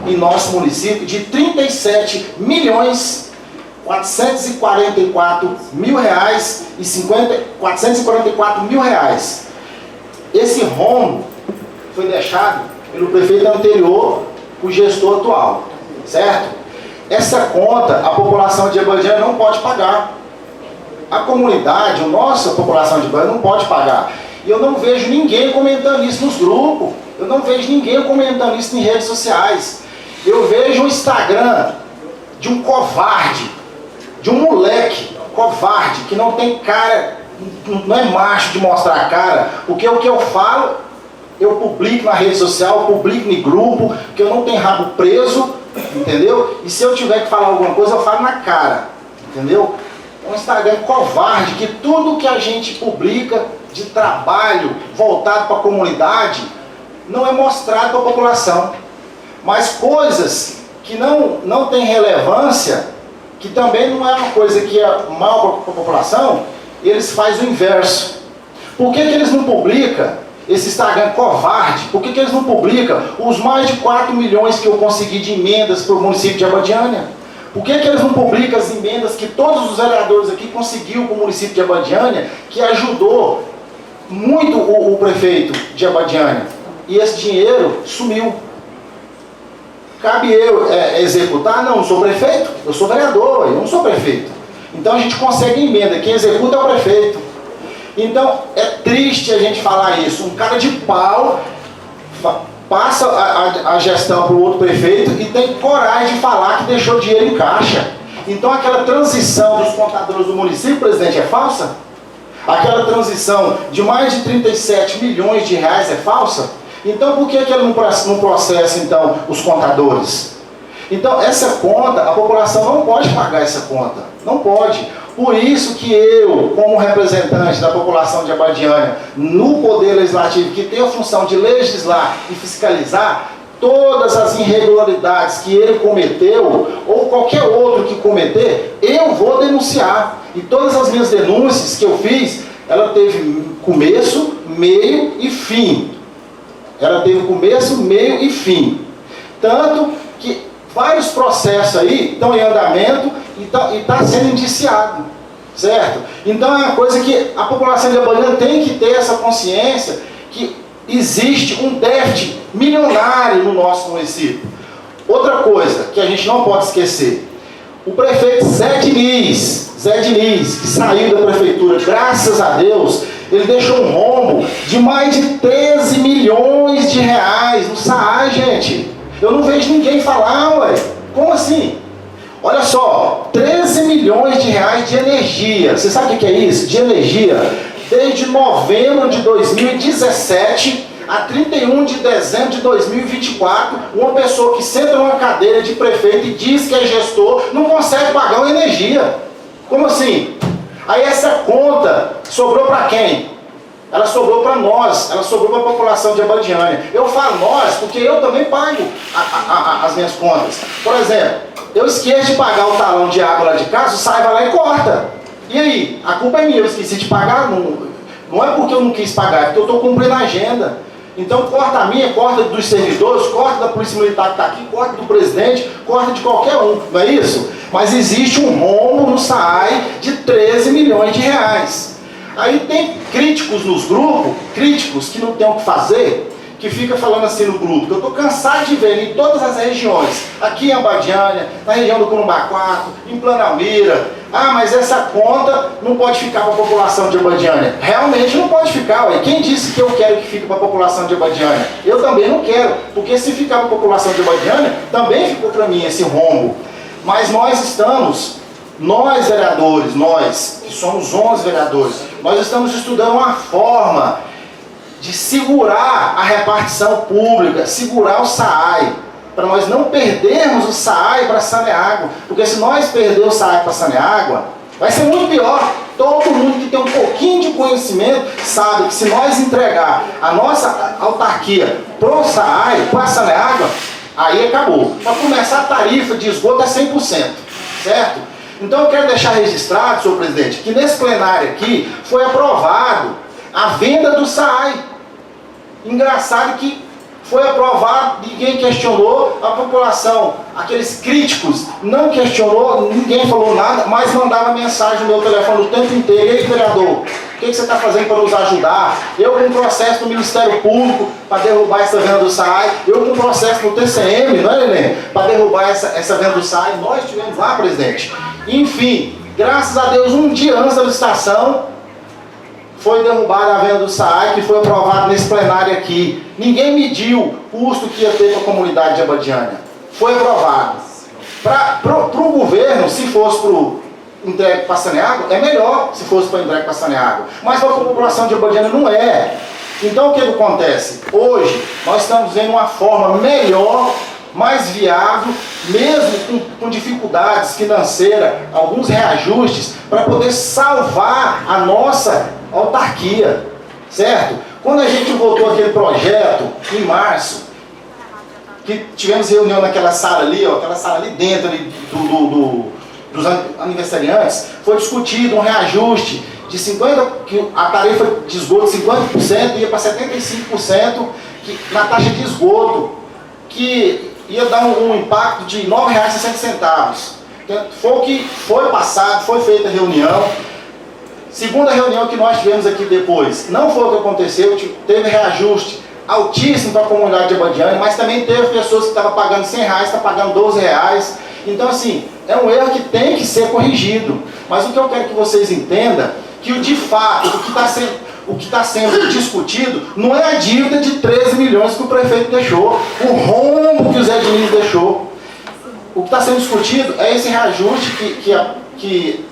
em nosso município, de R$ 37.444.000. Esse rombo foi deixado pelo prefeito anterior, o gestor atual, certo? Essa conta a população de Abadiânia não pode pagar. A comunidade, a nossa população de Abadiânia não pode pagar. E eu não vejo ninguém comentando isso nos grupos. Eu não vejo ninguém comentando isso em redes sociais. Eu vejo um Instagram de um covarde, de um moleque covarde, que não tem cara, não é macho de mostrar a cara, porque o que eu falo, eu publico na rede social, eu publico no grupo, que eu não tenho rabo preso, entendeu? E se eu tiver que falar alguma coisa, eu falo na cara, entendeu? É um Instagram covarde, que tudo que a gente publica de trabalho voltado para a comunidade não é mostrado para a população. Mas coisas que não tem relevância, que também não é uma coisa que é mal para a população, eles fazem o inverso. Por que eles não publicam esse Instagram covarde? Por que eles não publicam os mais de 4 milhões que eu consegui de emendas para o município de Abadiânia? Por que eles não publicam as emendas que todos os vereadores aqui conseguiram para o município de Abadiânia, que ajudou muito o prefeito de Abadiânia? E esse dinheiro sumiu. Cabe eu executar? Não, eu sou prefeito, eu sou vereador, eu não sou prefeito. Então a gente consegue emenda, quem executa é o prefeito. Então é triste a gente falar isso. Um cara de pau passa a gestão para o outro prefeito e tem coragem de falar que deixou dinheiro em caixa. Então aquela transição dos contadores do município, presidente, é falsa? Aquela transição de mais de 37 milhões de reais é falsa? Então por que ele não processa então os contadores? Então essa conta, a população não pode pagar essa conta, não pode. Por isso que eu, como representante da população de Abadiânia, no Poder Legislativo, que tem a função de legislar e fiscalizar, todas as irregularidades que ele cometeu, ou qualquer outro que cometer, eu vou denunciar. E todas as minhas denúncias que eu fiz, ela teve começo, meio e fim. Ela teve começo, meio e fim. Tanto que vários processos aí estão em andamento e está sendo indiciado, certo? Então é uma coisa que a população de Abadiânia tem que ter essa consciência que existe um déficit milionário no nosso município. Outra coisa que a gente não pode esquecer, o prefeito Zé Diniz, que saiu da prefeitura, graças a Deus, ele deixou um rombo de mais de 13 milhões de reais no SAAI, gente. Eu não vejo ninguém falar, ué. Como assim? Olha só, 13 milhões de reais de energia. Você sabe o que é isso? De energia. Desde novembro de 2017 a 31 de dezembro de 2024, uma pessoa que senta numa cadeira de prefeito e diz que é gestor, não consegue pagar uma energia. Como assim? Aí essa conta sobrou para quem? Ela sobrou para nós, ela sobrou para a população de Abadiânia. Eu falo nós porque eu também pago as minhas contas. Por exemplo, eu esqueço de pagar o talão de água lá de casa, o SAAI vai lá e corta. E aí? A culpa é minha, eu esqueci de pagar? Não é porque eu não quis pagar, é porque eu estou cumprindo a agenda. Então corta a minha, corta dos servidores, corta da Polícia Militar que está aqui, corta do presidente, corta de qualquer um, não é isso? Mas existe um rombo no SAAI de 13 milhões de reais. Aí tem críticos nos grupos, críticos que não tem o que fazer, que fica falando assim no grupo, que eu estou cansado de ver em todas as regiões, aqui em Abadiânia, na região do Corumbá 4, em Planalmira, mas essa conta não pode ficar para a população de Abadiânia. Realmente não pode ficar, ué. Quem disse que eu quero que fique para a população de Abadiânia? Eu também não quero, porque se ficar para a população de Abadiânia, também ficou para mim esse rombo. Mas nós vereadores, nós, que somos 11 vereadores, nós estamos estudando uma forma de segurar a repartição pública, segurar o SAAI, para nós não perdermos o SAAI para Saneágua, porque se nós perdermos o SAAI para Saneágua, vai ser muito pior. Todo mundo que tem um pouquinho de conhecimento sabe que se nós entregar a nossa autarquia para o SAAI, para a Saneágua, aí acabou. Para começar, a tarifa de esgoto é 100%, certo? Então eu quero deixar registrado, senhor presidente, que nesse plenário aqui foi aprovado a venda do SAAI. Engraçado que foi aprovado, ninguém questionou, a população, aqueles críticos, não questionou, ninguém falou nada, mas mandava mensagem no meu telefone o tempo inteiro: e aí, vereador, o que você está fazendo para nos ajudar? Eu com um processo no Ministério Público para derrubar essa venda do SAAI, eu com um processo no TCM, não é, Neném? Para derrubar essa venda do SAAI, nós tivemos lá, presidente. Enfim, graças a Deus, um dia antes da licitação, foi derrubada a venda do SAAI, que foi aprovado nesse plenário aqui. Ninguém mediu o custo que ia ter para a comunidade de Abadiânia. Foi aprovado. Para o governo, se fosse para o entregue para Saneágua, é melhor se fosse para entregue para Saneágua. Mas para a população de Abadiânia não é. Então o que acontece? Hoje nós estamos vendo uma forma melhor, mais viável, mesmo com dificuldades financeiras, alguns reajustes, para poder salvar a nossa autarquia, certo? Quando a gente votou aquele projeto em março, que tivemos reunião naquela sala ali, ó, aquela sala ali dentro ali dos aniversariantes, foi discutido um reajuste de 50%, que a tarifa de esgoto 50% ia para 75% na taxa de esgoto, que ia dar um impacto de R$ 9,60. Foi o que foi passado, foi feita a reunião. Segunda reunião que nós tivemos aqui depois, não foi o que aconteceu, teve reajuste altíssimo para a comunidade de Abadiânia, mas também teve pessoas que estavam pagando R$100, estão pagando R$12. Então, assim, é um erro que tem que ser corrigido. Mas o que eu quero que vocês entendam, que de fato, o que está sendo discutido não é a dívida de 13 milhões que o prefeito deixou, o rombo que o Zé Diniz deixou. O que está sendo discutido é esse reajuste que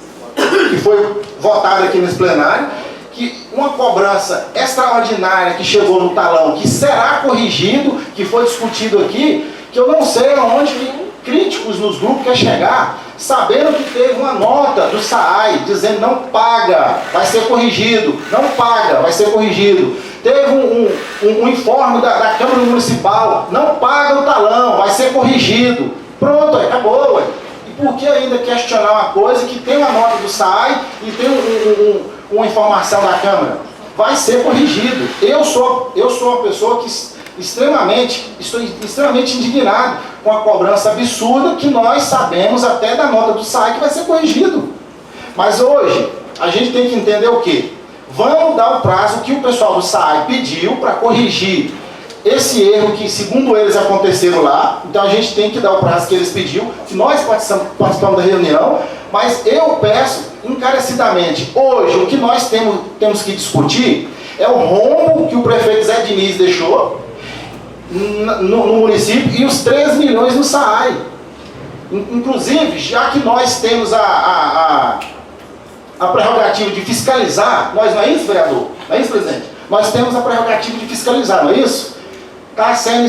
foi votado aqui nesse plenário, que uma cobrança extraordinária que chegou no talão, que será corrigido, que foi discutido aqui, que eu não sei aonde que críticos nos grupos quer chegar, sabendo que teve uma nota do SAAI dizendo não paga, vai ser corrigido, não paga, vai ser corrigido. Teve um informe da Câmara Municipal, não paga o talão, vai ser corrigido. Pronto, acabou, ué. E por que ainda questionar uma coisa que tem uma nota do SAAI e tem uma informação da Câmara? Vai ser corrigido. Eu sou uma pessoa que estou extremamente indignado com a cobrança absurda que nós sabemos até da nota do SAAI que vai ser corrigido. Mas hoje, a gente tem que entender o quê? Vamos dar o prazo que o pessoal do SAAI pediu para corrigir esse erro que, segundo eles, aconteceram lá. Então a gente tem que dar o prazo que eles pediram, que nós participamos da reunião, mas eu peço encarecidamente, hoje, o que nós temos que discutir é o rombo que o prefeito Zé Diniz deixou no município e os 3 milhões no SAAI. Inclusive, já que nós temos a prerrogativa de fiscalizar, não é isso, vereador? Não é isso, presidente? Nós temos a prerrogativa de fiscalizar, não é isso? Está sendo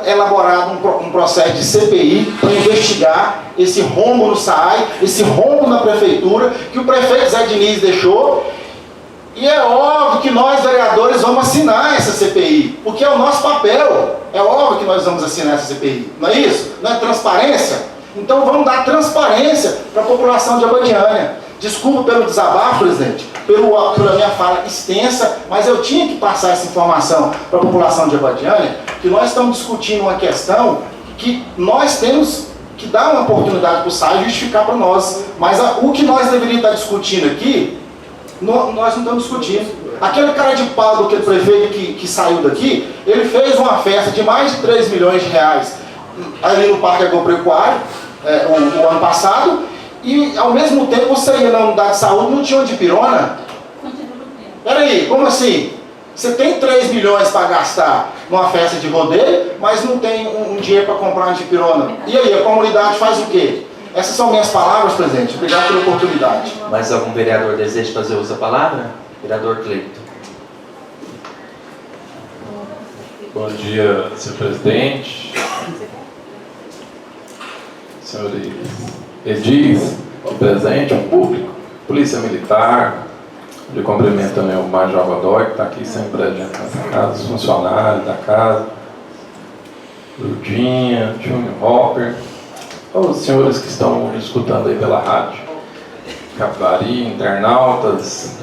elaborado um processo de CPI para investigar esse rombo no SAAI, esse rombo na prefeitura, que o prefeito Zé Diniz deixou. E é óbvio que nós, vereadores, vamos assinar essa CPI, porque é o nosso papel. É óbvio que nós vamos assinar essa CPI, não é isso? Não é transparência? Então vamos dar transparência para a população de Abadiânia. Desculpa pelo desabafo, presidente, pela minha fala extensa, mas eu tinha que passar essa informação para a população de Abadiânia, que nós estamos discutindo uma questão que nós temos que dar uma oportunidade para o SAAI justificar para nós. Mas o que nós deveríamos estar discutindo aqui, nós não estamos discutindo. Aquele cara de pau, aquele prefeito que saiu daqui, ele fez uma festa de mais de 3 milhões de reais ali no Parque Agropecuário, o ano passado, e ao mesmo tempo você ia na unidade de saúde, não tinha onde pirona. Peraí, como assim? Você tem 3 milhões para gastar numa festa de rodeio, mas não tem um dinheiro para comprar uma dipirona. E aí, a comunidade faz o quê? Essas são minhas palavras, presidente. Obrigado pela oportunidade. Mais algum vereador deseja fazer uso da palavra? Vereador Cleito. Bom dia, senhor presidente, senhores edis, presente, o público, polícia militar, de cumprimento também o Major Godoy, que está aqui sempre presente nessa casa, os funcionários da casa, Lurdinha, Júnior Hopper, os senhores que estão escutando aí pela rádio, Capivari, internautas.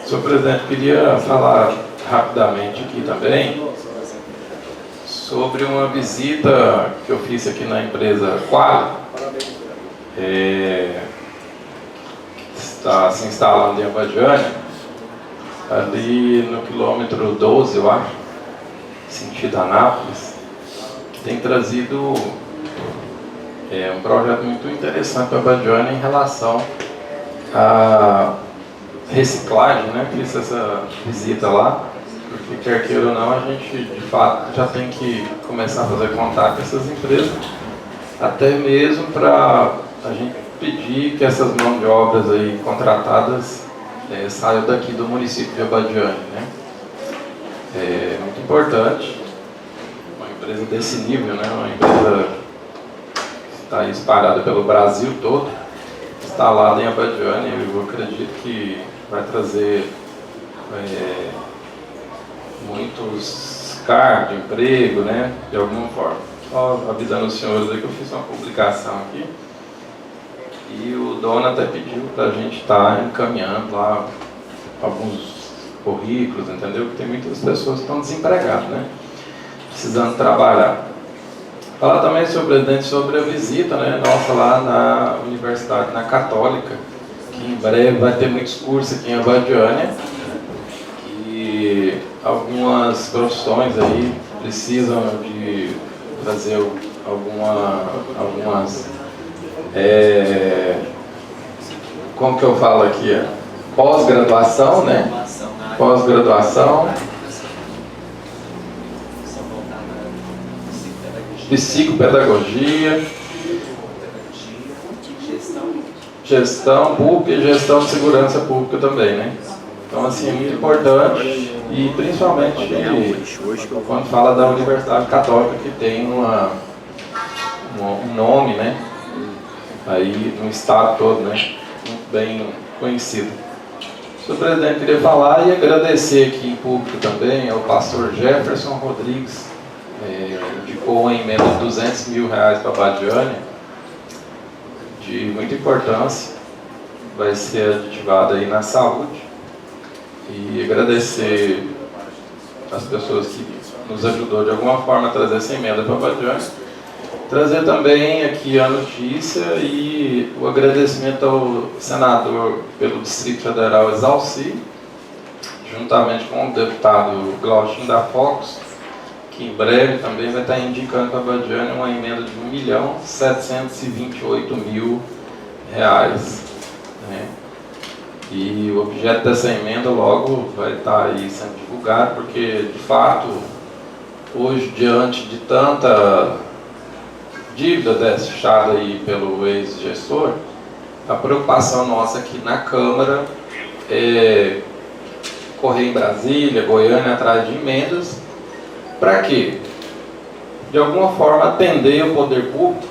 Senhor presidente, queria falar rapidamente aqui também sobre uma visita que eu fiz aqui na empresa Quali, que está se instalando em Abadiânia, ali no quilômetro 12, eu acho, sentido Anápolis, que tem trazido um projeto muito interessante para Abadiânia em relação à reciclagem, né? Fiz essa visita lá, porque quer queira ou não, a gente de fato já tem que começar a fazer contato com essas empresas, até mesmo para a gente pedir que essas mãos de obras aí contratadas saiam daqui do município de Abadiânia, né? É muito importante, uma empresa desse nível, né? Uma empresa que está espalhada pelo Brasil todo, instalada em Abadiânia, eu acredito que vai trazer muitos cargos de emprego, né, de alguma forma. Só avisando os senhores aí que eu fiz uma publicação aqui e o dono até pediu para a gente estar encaminhando lá alguns currículos, entendeu? Porque tem muitas pessoas que estão desempregadas, né, precisando trabalhar. Falar também, senhor presidente, sobre a visita, né, nossa lá na Universidade, na Católica, que em breve vai ter muitos cursos aqui em Abadiânia, e algumas profissões aí precisam de fazer algumas como que eu falo aqui, pós-graduação, né? Pós-graduação, psicopedagogia, gestão pública e gestão de segurança pública também, né? Então, assim, é muito importante, e principalmente quando fala da Universidade Católica, que tem um nome, né, aí no estado todo, né, muito bem conhecido. Senhor presidente, queria falar e agradecer aqui em público também ao pastor Jefferson Rodrigues, indicou uma emenda de R$200 mil para a Abadiânia, de muita importância, vai ser aditivada aí na saúde. E agradecer as pessoas que nos ajudou de alguma forma a trazer essa emenda para a Abadiânia. Trazer também aqui a notícia e o agradecimento ao senador pelo Distrito Federal Exalci, juntamente com o deputado Glauchinho da Fox, que em breve também vai estar indicando para a Abadiânia uma emenda de R$1.728.000 né? E o objeto dessa emenda logo vai estar aí sendo divulgado, porque, de fato, hoje, diante de tanta dívida deixada aí pelo ex-gestor, a preocupação nossa aqui na Câmara é correr em Brasília, Goiânia, atrás de emendas. Para quê? De alguma forma atender o poder público.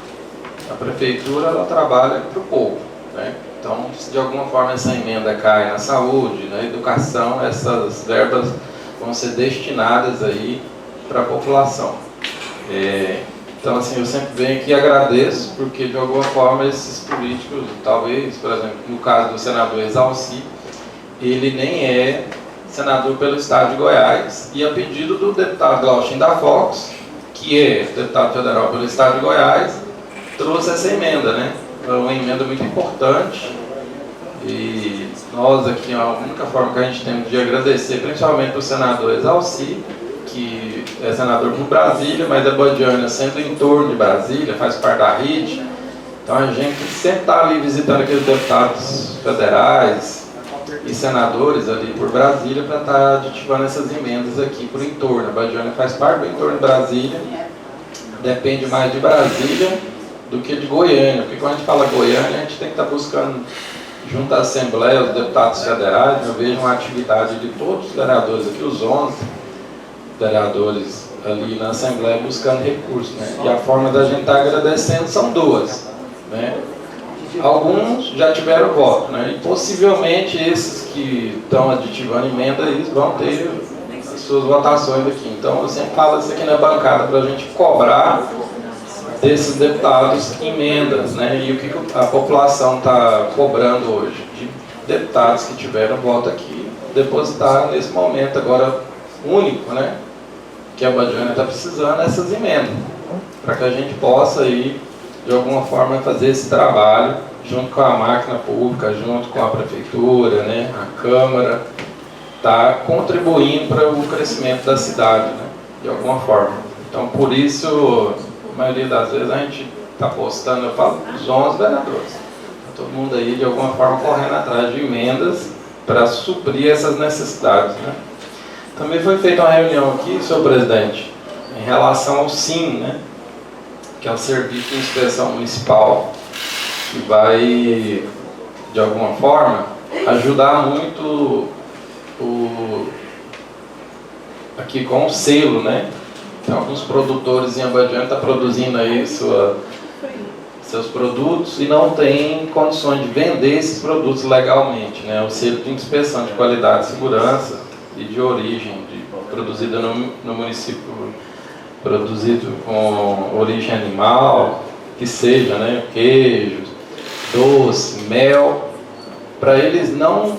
A Prefeitura, ela trabalha para o povo, né? Então, se de alguma forma essa emenda cai na saúde, na educação, essas verbas vão ser destinadas aí para a população. Então, assim, eu sempre venho aqui e agradeço, porque de alguma forma esses políticos, talvez, por exemplo, no caso do senador Exalci, ele nem é senador pelo estado de Goiás, e a pedido do deputado Glauchin da Fox, que é deputado federal pelo estado de Goiás, trouxe essa emenda, né? É uma emenda muito importante, e nós aqui, a única forma que a gente tem de agradecer, principalmente para o senador Exalci, que é senador por Brasília, mas é Badiânia sendo em torno de Brasília, faz parte da rede. Então a gente sempre está ali visitando aqueles deputados federais e senadores ali por Brasília para estar aditivando essas emendas aqui por entorno. A Badiânia faz parte do entorno de Brasília, depende mais de Brasília do que de Goiânia, porque quando a gente fala Goiânia, a gente tem que estar buscando, junto à Assembleia, os deputados federais. Eu vejo uma atividade de todos os vereadores aqui, os 11 vereadores ali na Assembleia buscando recursos, né? E a forma da gente estar agradecendo são duas, né? Alguns já tiveram voto, né? E possivelmente esses que estão aditivando emenda, eles vão ter as suas votações aqui. Então eu sempre falo isso aqui na bancada para a gente cobrar desses deputados emendas, né? E o que a população está cobrando hoje? De deputados que tiveram voto aqui, depositar nesse momento agora único, né? Que a Badiânia está precisando essas emendas, para que a gente possa aí, de alguma forma, fazer esse trabalho junto com a máquina pública, junto com a Prefeitura, né? A Câmara, está contribuindo para o crescimento da cidade, né? De alguma forma. Então, por isso, a maioria das vezes a gente está postando, eu falo, os 11 vereadores. Tá todo mundo aí, de alguma forma, correndo atrás de emendas para suprir essas necessidades, né? Também foi feita uma reunião aqui, senhor presidente, em relação ao SIM, né? Que é o Serviço de Inspeção Municipal, que vai, de alguma forma, ajudar muito aqui com o selo, né? Então, alguns produtores em Abadiânia estão produzindo aí seus produtos e não tem condições de vender esses produtos legalmente, né? O selo de inspeção de qualidade e segurança e de origem, produzida no município, produzido com origem animal, que seja, né? Queijos, doce, mel, para eles não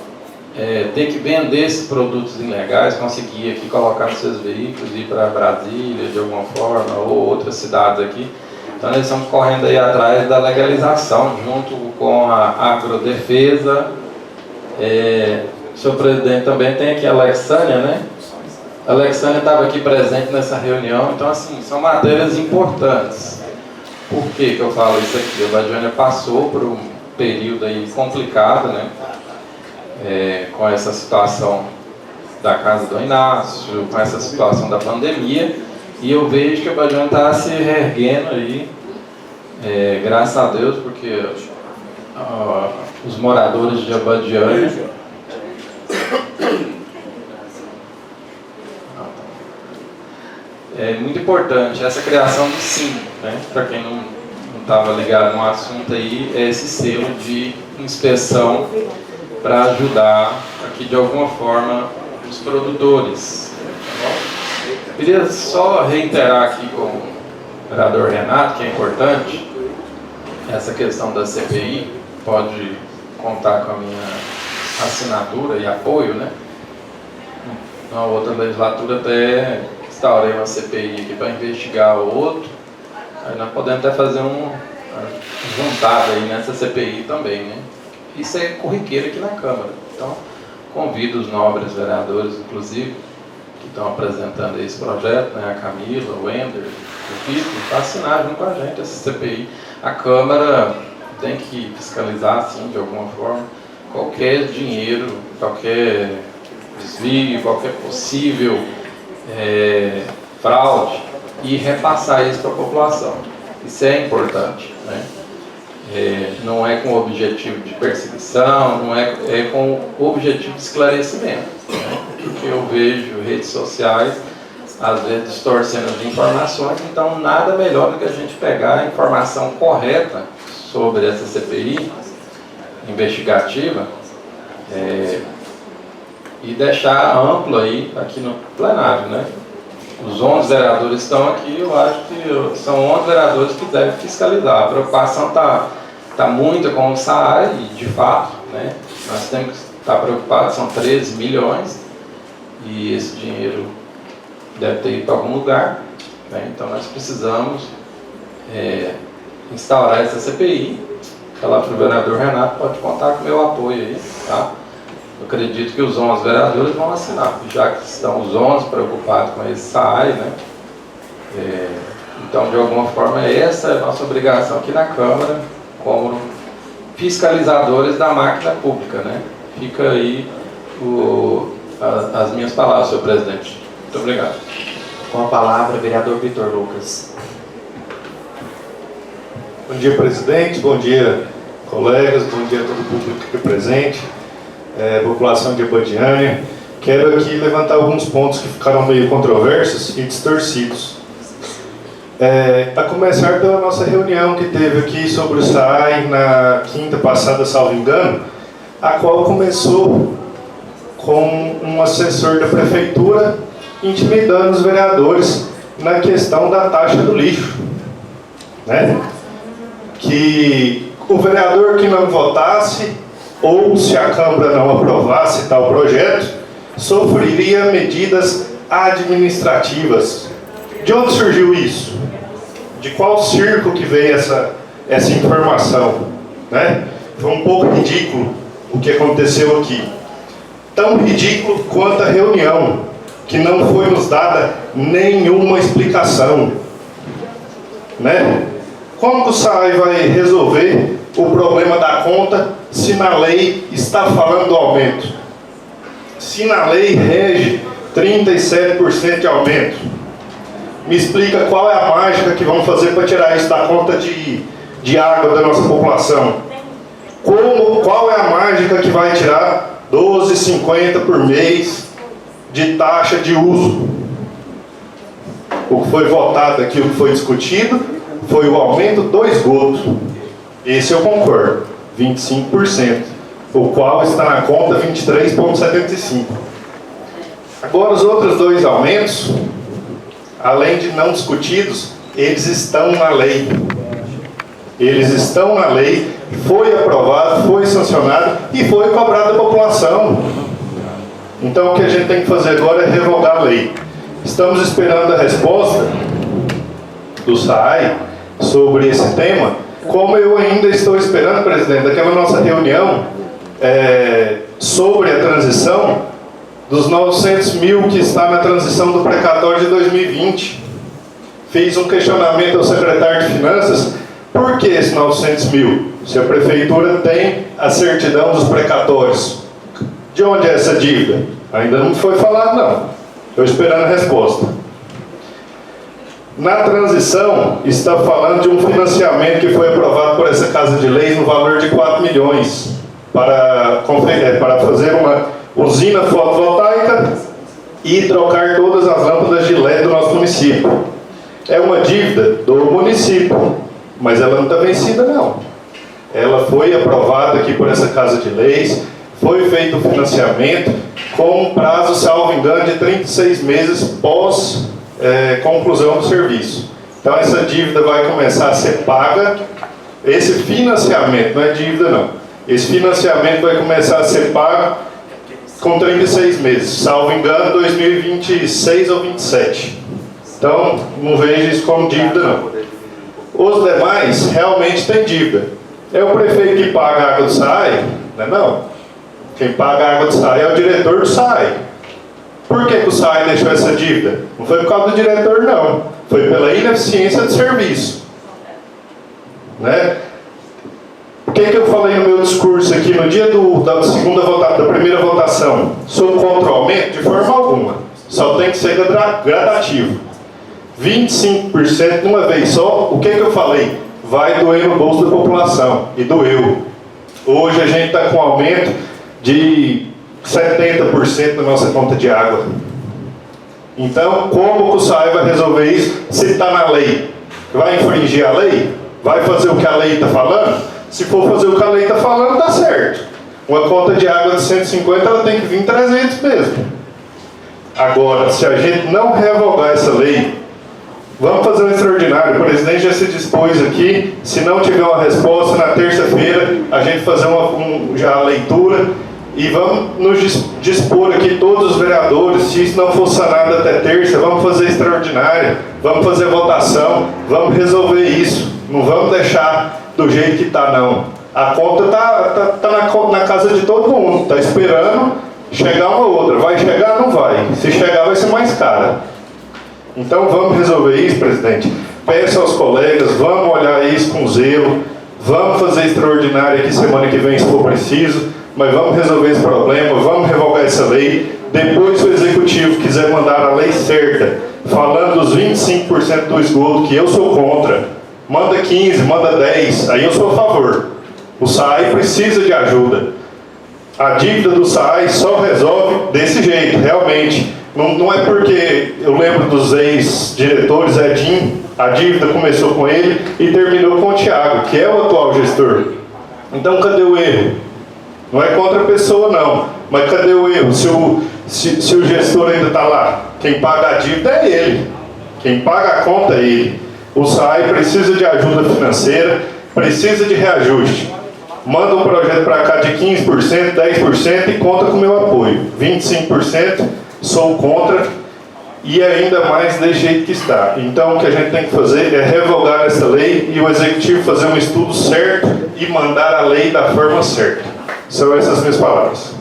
ter que vender esses produtos ilegais, conseguir aqui colocar nos seus veículos, ir para Brasília de alguma forma, ou outras cidades aqui. Então nós estamos correndo aí atrás da legalização, junto com a agrodefesa. O senhor presidente também tem aqui a Alexânia, né? A Alexânia estava aqui presente nessa reunião, então assim, são matérias importantes. Por que eu falo isso aqui? A Badiânia passou por um período aí complicado, né? Com essa situação da casa do Inácio, com essa situação da pandemia, e eu vejo que a Badiânia está se reerguendo aí, graças a Deus, porque os moradores de Abadiânia é muito importante essa criação do SIM, né? Para quem não estava ligado no assunto aí, é esse selo de inspeção para ajudar aqui de alguma forma os produtores. Tá bom? Eu queria só reiterar aqui com o vereador Renato, que é importante, essa questão da CPI, pode contar com a minha assinatura e apoio, né? Na outra legislatura até instaurei uma CPI aqui para investigar o outro, aí nós podemos até fazer uma juntada aí nessa CPI também, né? Isso é corriqueiro aqui na Câmara. Então, convido os nobres vereadores, inclusive, que estão apresentando esse projeto, né? A Camila, o Wender, o Pico, para assinar junto com a gente essa CPI. A Câmara tem que fiscalizar, sim, de alguma forma, qualquer dinheiro, qualquer desvio, qualquer possível fraude e repassar isso para a população. Isso é importante, né? Não é com o objetivo de perseguição, não é com o objetivo de esclarecimento, né? Porque eu vejo redes sociais às vezes distorcendo as informações, então nada melhor do que a gente pegar a informação correta sobre essa CPI investigativa e deixar amplo aí aqui no plenário, né? Os 11 vereadores estão aqui, eu acho que são 11 vereadores que devem fiscalizar. A preocupação está muito com o SAAI, e de fato, né, nós temos que estar preocupados, são 13 milhões, e esse dinheiro deve ter ido para algum lugar, né? Então nós precisamos instaurar essa CPI. Falar para o vereador Renato, pode contar com o meu apoio aí, tá? Eu acredito que os 11 vereadores vão assinar, já que estão os 11 preocupados com esse SAAI, né? Então, de alguma forma, essa é a nossa obrigação aqui na Câmara, como fiscalizadores da máquina pública, né? Fica aí as minhas palavras, senhor presidente. Muito obrigado. Com a palavra, vereador Vitor Lucas. Bom dia, presidente. Bom dia, colegas. Bom dia a todo o público aqui presente. População de Abadiânia. Quero aqui levantar alguns pontos que ficaram meio controversos e distorcidos. A começar pela nossa reunião que teve aqui sobre o SAAI na quinta passada, salvo engano, a qual começou com um assessor da prefeitura intimidando os vereadores na questão da taxa do lixo, né? Que o vereador que não votasse, ou se a Câmara não aprovasse tal projeto, sofreria medidas administrativas. De onde surgiu isso? De qual circo que veio essa informação, né? Foi um pouco ridículo o que aconteceu aqui. Tão ridículo quanto a reunião, que não foi nos dada nenhuma explicação, né? Como que o SAAI vai resolver o problema da conta se na lei está falando do aumento? Se na lei rege 37% de aumento? Me explica qual é a mágica que vão fazer para tirar isso da conta de água da nossa população? Qual é a mágica que vai tirar 12,50 por mês de taxa de uso? O que foi votado aqui, o que foi discutido, foi o aumento do esgoto. Esse eu concordo, 25%, o qual está na conta 23,75%. Agora, os outros dois aumentos, além de não discutidos, eles estão na lei. Eles estão na lei, foi aprovado, foi sancionado e foi cobrado da população. Então, o que a gente tem que fazer agora é revogar a lei. Estamos esperando a resposta do SAAI sobre esse tema, como eu ainda estou esperando, presidente, daquela nossa reunião sobre a transição dos 900 mil que está na transição do precatório de 2020. Fiz um questionamento ao secretário de Finanças, por que esses 900 mil? Se a prefeitura tem a certidão dos precatórios, de onde é essa dívida? Ainda não foi falado, não. Estou esperando a resposta. Na transição, está falando de um financiamento que foi aprovado por essa Casa de Leis no valor de 4 milhões para fazer uma usina fotovoltaica e trocar todas as lâmpadas de LED do nosso município. É uma dívida do município, mas ela não está vencida, não. Ela foi aprovada aqui por essa Casa de Leis, foi feito o financiamento com um prazo, salvo engano, de 36 meses pós conclusão do serviço. Então essa dívida vai começar a ser paga, esse financiamento, não é dívida não, esse financiamento vai começar a ser pago com 36 meses, salvo engano, 2026 ou 27. Então não vejo isso como dívida não. Os demais realmente têm dívida. É o prefeito que paga a água do SAAI? Não é não. Quem paga a água do SAAI é o diretor do SAAI. Por que o SAAI deixou essa dívida? Não foi por causa do diretor, não. Foi pela ineficiência do serviço. Né? que eu falei no meu discurso aqui no dia da primeira votação? Sou contra o aumento? De forma alguma. Só tem que ser gradativo. 25% de uma vez só, o que eu falei? Vai doer no bolso da população. E doeu. Hoje a gente está com um aumento de 70% da nossa conta de água. Então, como que o SAE vai resolver isso se está na lei? Vai infringir a lei? Vai fazer o que a lei está falando? Se for fazer o que a lei está falando, dá certo. Uma conta de água de 150, ela tem que vir 300 mesmo. Agora, se a gente não revogar essa lei, vamos fazer um extraordinário. O presidente já se dispôs aqui, se não tiver uma resposta, na terça-feira, a gente fazer já a leitura e vamos nos dispor aqui, todos os vereadores, se isso não for sanado até terça, vamos fazer extraordinária, vamos fazer votação, vamos resolver isso. Não vamos deixar do jeito que está, não. A conta está na casa de todo mundo, está esperando chegar uma outra. Vai chegar? Não vai. Se chegar, vai ser mais cara. Então vamos resolver isso, presidente. Peço aos colegas, vamos olhar isso com zelo, vamos fazer extraordinária aqui semana que vem, se for preciso, mas vamos resolver esse problema, vamos revogar essa lei. Depois, se o executivo quiser mandar a lei certa, falando dos 25% do esgoto, que eu sou contra, manda 15, manda 10, aí eu sou a favor. O SAE precisa de ajuda. A dívida do SAE só resolve desse jeito, realmente. Não é porque eu lembro dos ex-diretores, Edinho, a dívida começou com ele e terminou com o Thiago, que é o atual gestor. Então, cadê o erro? Não é contra a pessoa, não. Mas cadê o erro? Se o gestor ainda está lá, quem paga a dívida é ele. Quem paga a conta é ele. O SAE precisa de ajuda financeira, precisa de reajuste. Manda um projeto para cá de 15%, 10% e conta com o meu apoio. 25%, sou contra e ainda mais desse jeito que está. Então o que a gente tem que fazer é revogar essa lei e o Executivo fazer um estudo certo e mandar a lei da forma certa. São essas minhas palavras.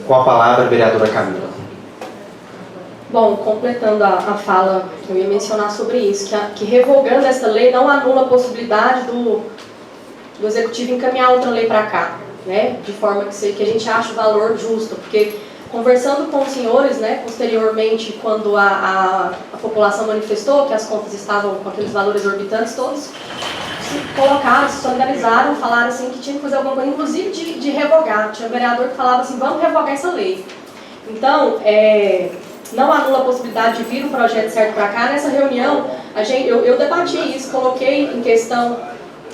Com a palavra, a vereadora Camila. Bom, completando a fala, eu ia mencionar sobre isso, que revogando essa lei não anula a possibilidade do Executivo encaminhar outra lei para cá, né? De forma que a gente ache o valor justo, porque conversando com os senhores, né, posteriormente, quando a população manifestou que as contas estavam com aqueles valores exorbitantes, todos se colocaram, se solidarizaram, falaram assim que tinha que fazer alguma coisa, inclusive de revogar. Tinha um vereador que falava assim, vamos revogar essa lei. Então, não anula a possibilidade de vir um projeto certo para cá. Nessa reunião, eu debati isso, coloquei em questão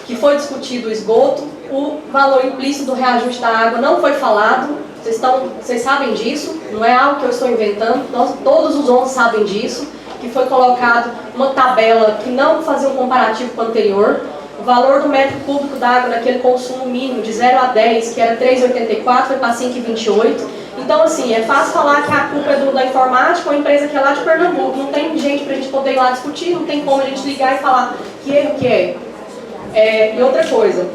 que foi discutido o esgoto, o valor implícito do reajuste da água não foi falado, vocês sabem disso, não é algo que eu estou inventando, todos os 11 sabem disso, que foi colocado uma tabela que não fazia um comparativo com o anterior, o valor do metro cúbico d'água naquele consumo mínimo de 0 a 10, que era 3,84, foi para 5,28. Então, assim, é fácil falar que a culpa é da informática, uma empresa que é lá de Pernambuco. Não tem gente para a gente poder ir lá discutir, não tem como a gente ligar e falar que erro que é. E outra coisa,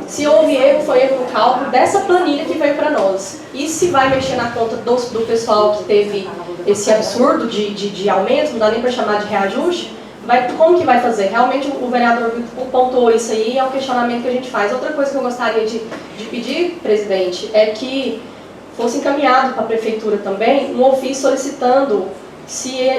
se houve erro, foi erro no cálculo dessa planilha que veio para nós. E se vai mexer na conta do pessoal que teve esse absurdo de aumento, não dá nem para chamar de reajuste, como que vai fazer? Realmente o vereador pontuou isso aí, é um questionamento que a gente faz. Outra coisa que eu gostaria de pedir, presidente, é que fosse encaminhado para a prefeitura também um ofício solicitando se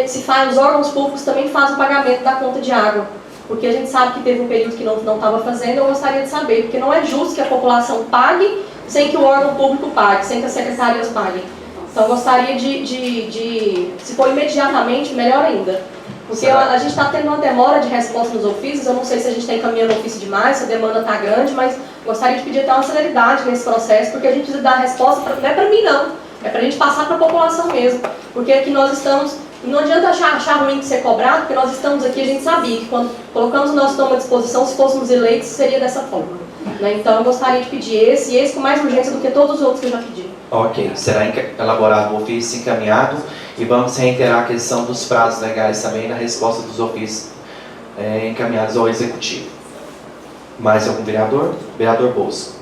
os órgãos públicos também fazem o pagamento da conta de água. Porque a gente sabe que teve um período que não estava fazendo, eu gostaria de saber, porque não é justo que a população pague sem que o órgão público pague, sem que as secretarias paguem. Então eu gostaria de se for imediatamente, melhor ainda. Porque a gente está tendo uma demora de resposta nos ofícios, eu não sei se a gente está encaminhando ofício demais, se a demanda está grande, mas gostaria de pedir até uma celeridade nesse processo, porque a gente precisa dar a resposta, não é para mim não, é para a gente passar para a população mesmo. Porque aqui nós estamos, não adianta achar ruim de ser cobrado, porque nós estamos aqui, a gente sabia que quando colocamos o nosso nome à disposição, se fôssemos eleitos, seria dessa forma. Né? Então eu gostaria de pedir esse com mais urgência do que todos os outros que eu já pedi. Ok, será elaborado um ofício encaminhado e vamos reiterar a questão dos prazos legais também na resposta dos ofícios encaminhados ao Executivo. Mais algum vereador? Vereador Bosco.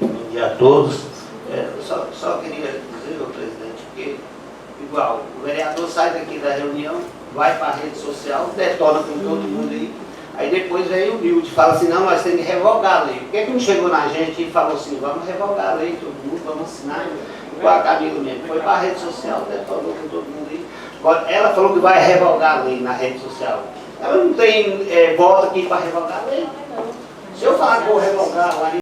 Bom dia a todos. Só queria dizer, presidente, que igual, o vereador sai daqui da reunião, vai para a rede social, detona com todo mundo aí Aí depois veio o Nilde, fala assim, não, nós temos que revogar a lei. Por que não chegou na gente e falou assim, vamos revogar a lei, todo mundo, vamos assinar, igual a Camila mesmo. Foi para a rede social, detonou com todo mundo aí. Agora, ela falou que vai revogar a lei na rede social. Ela não tem voto aqui para revogar a lei. Se eu falar que vou revogar,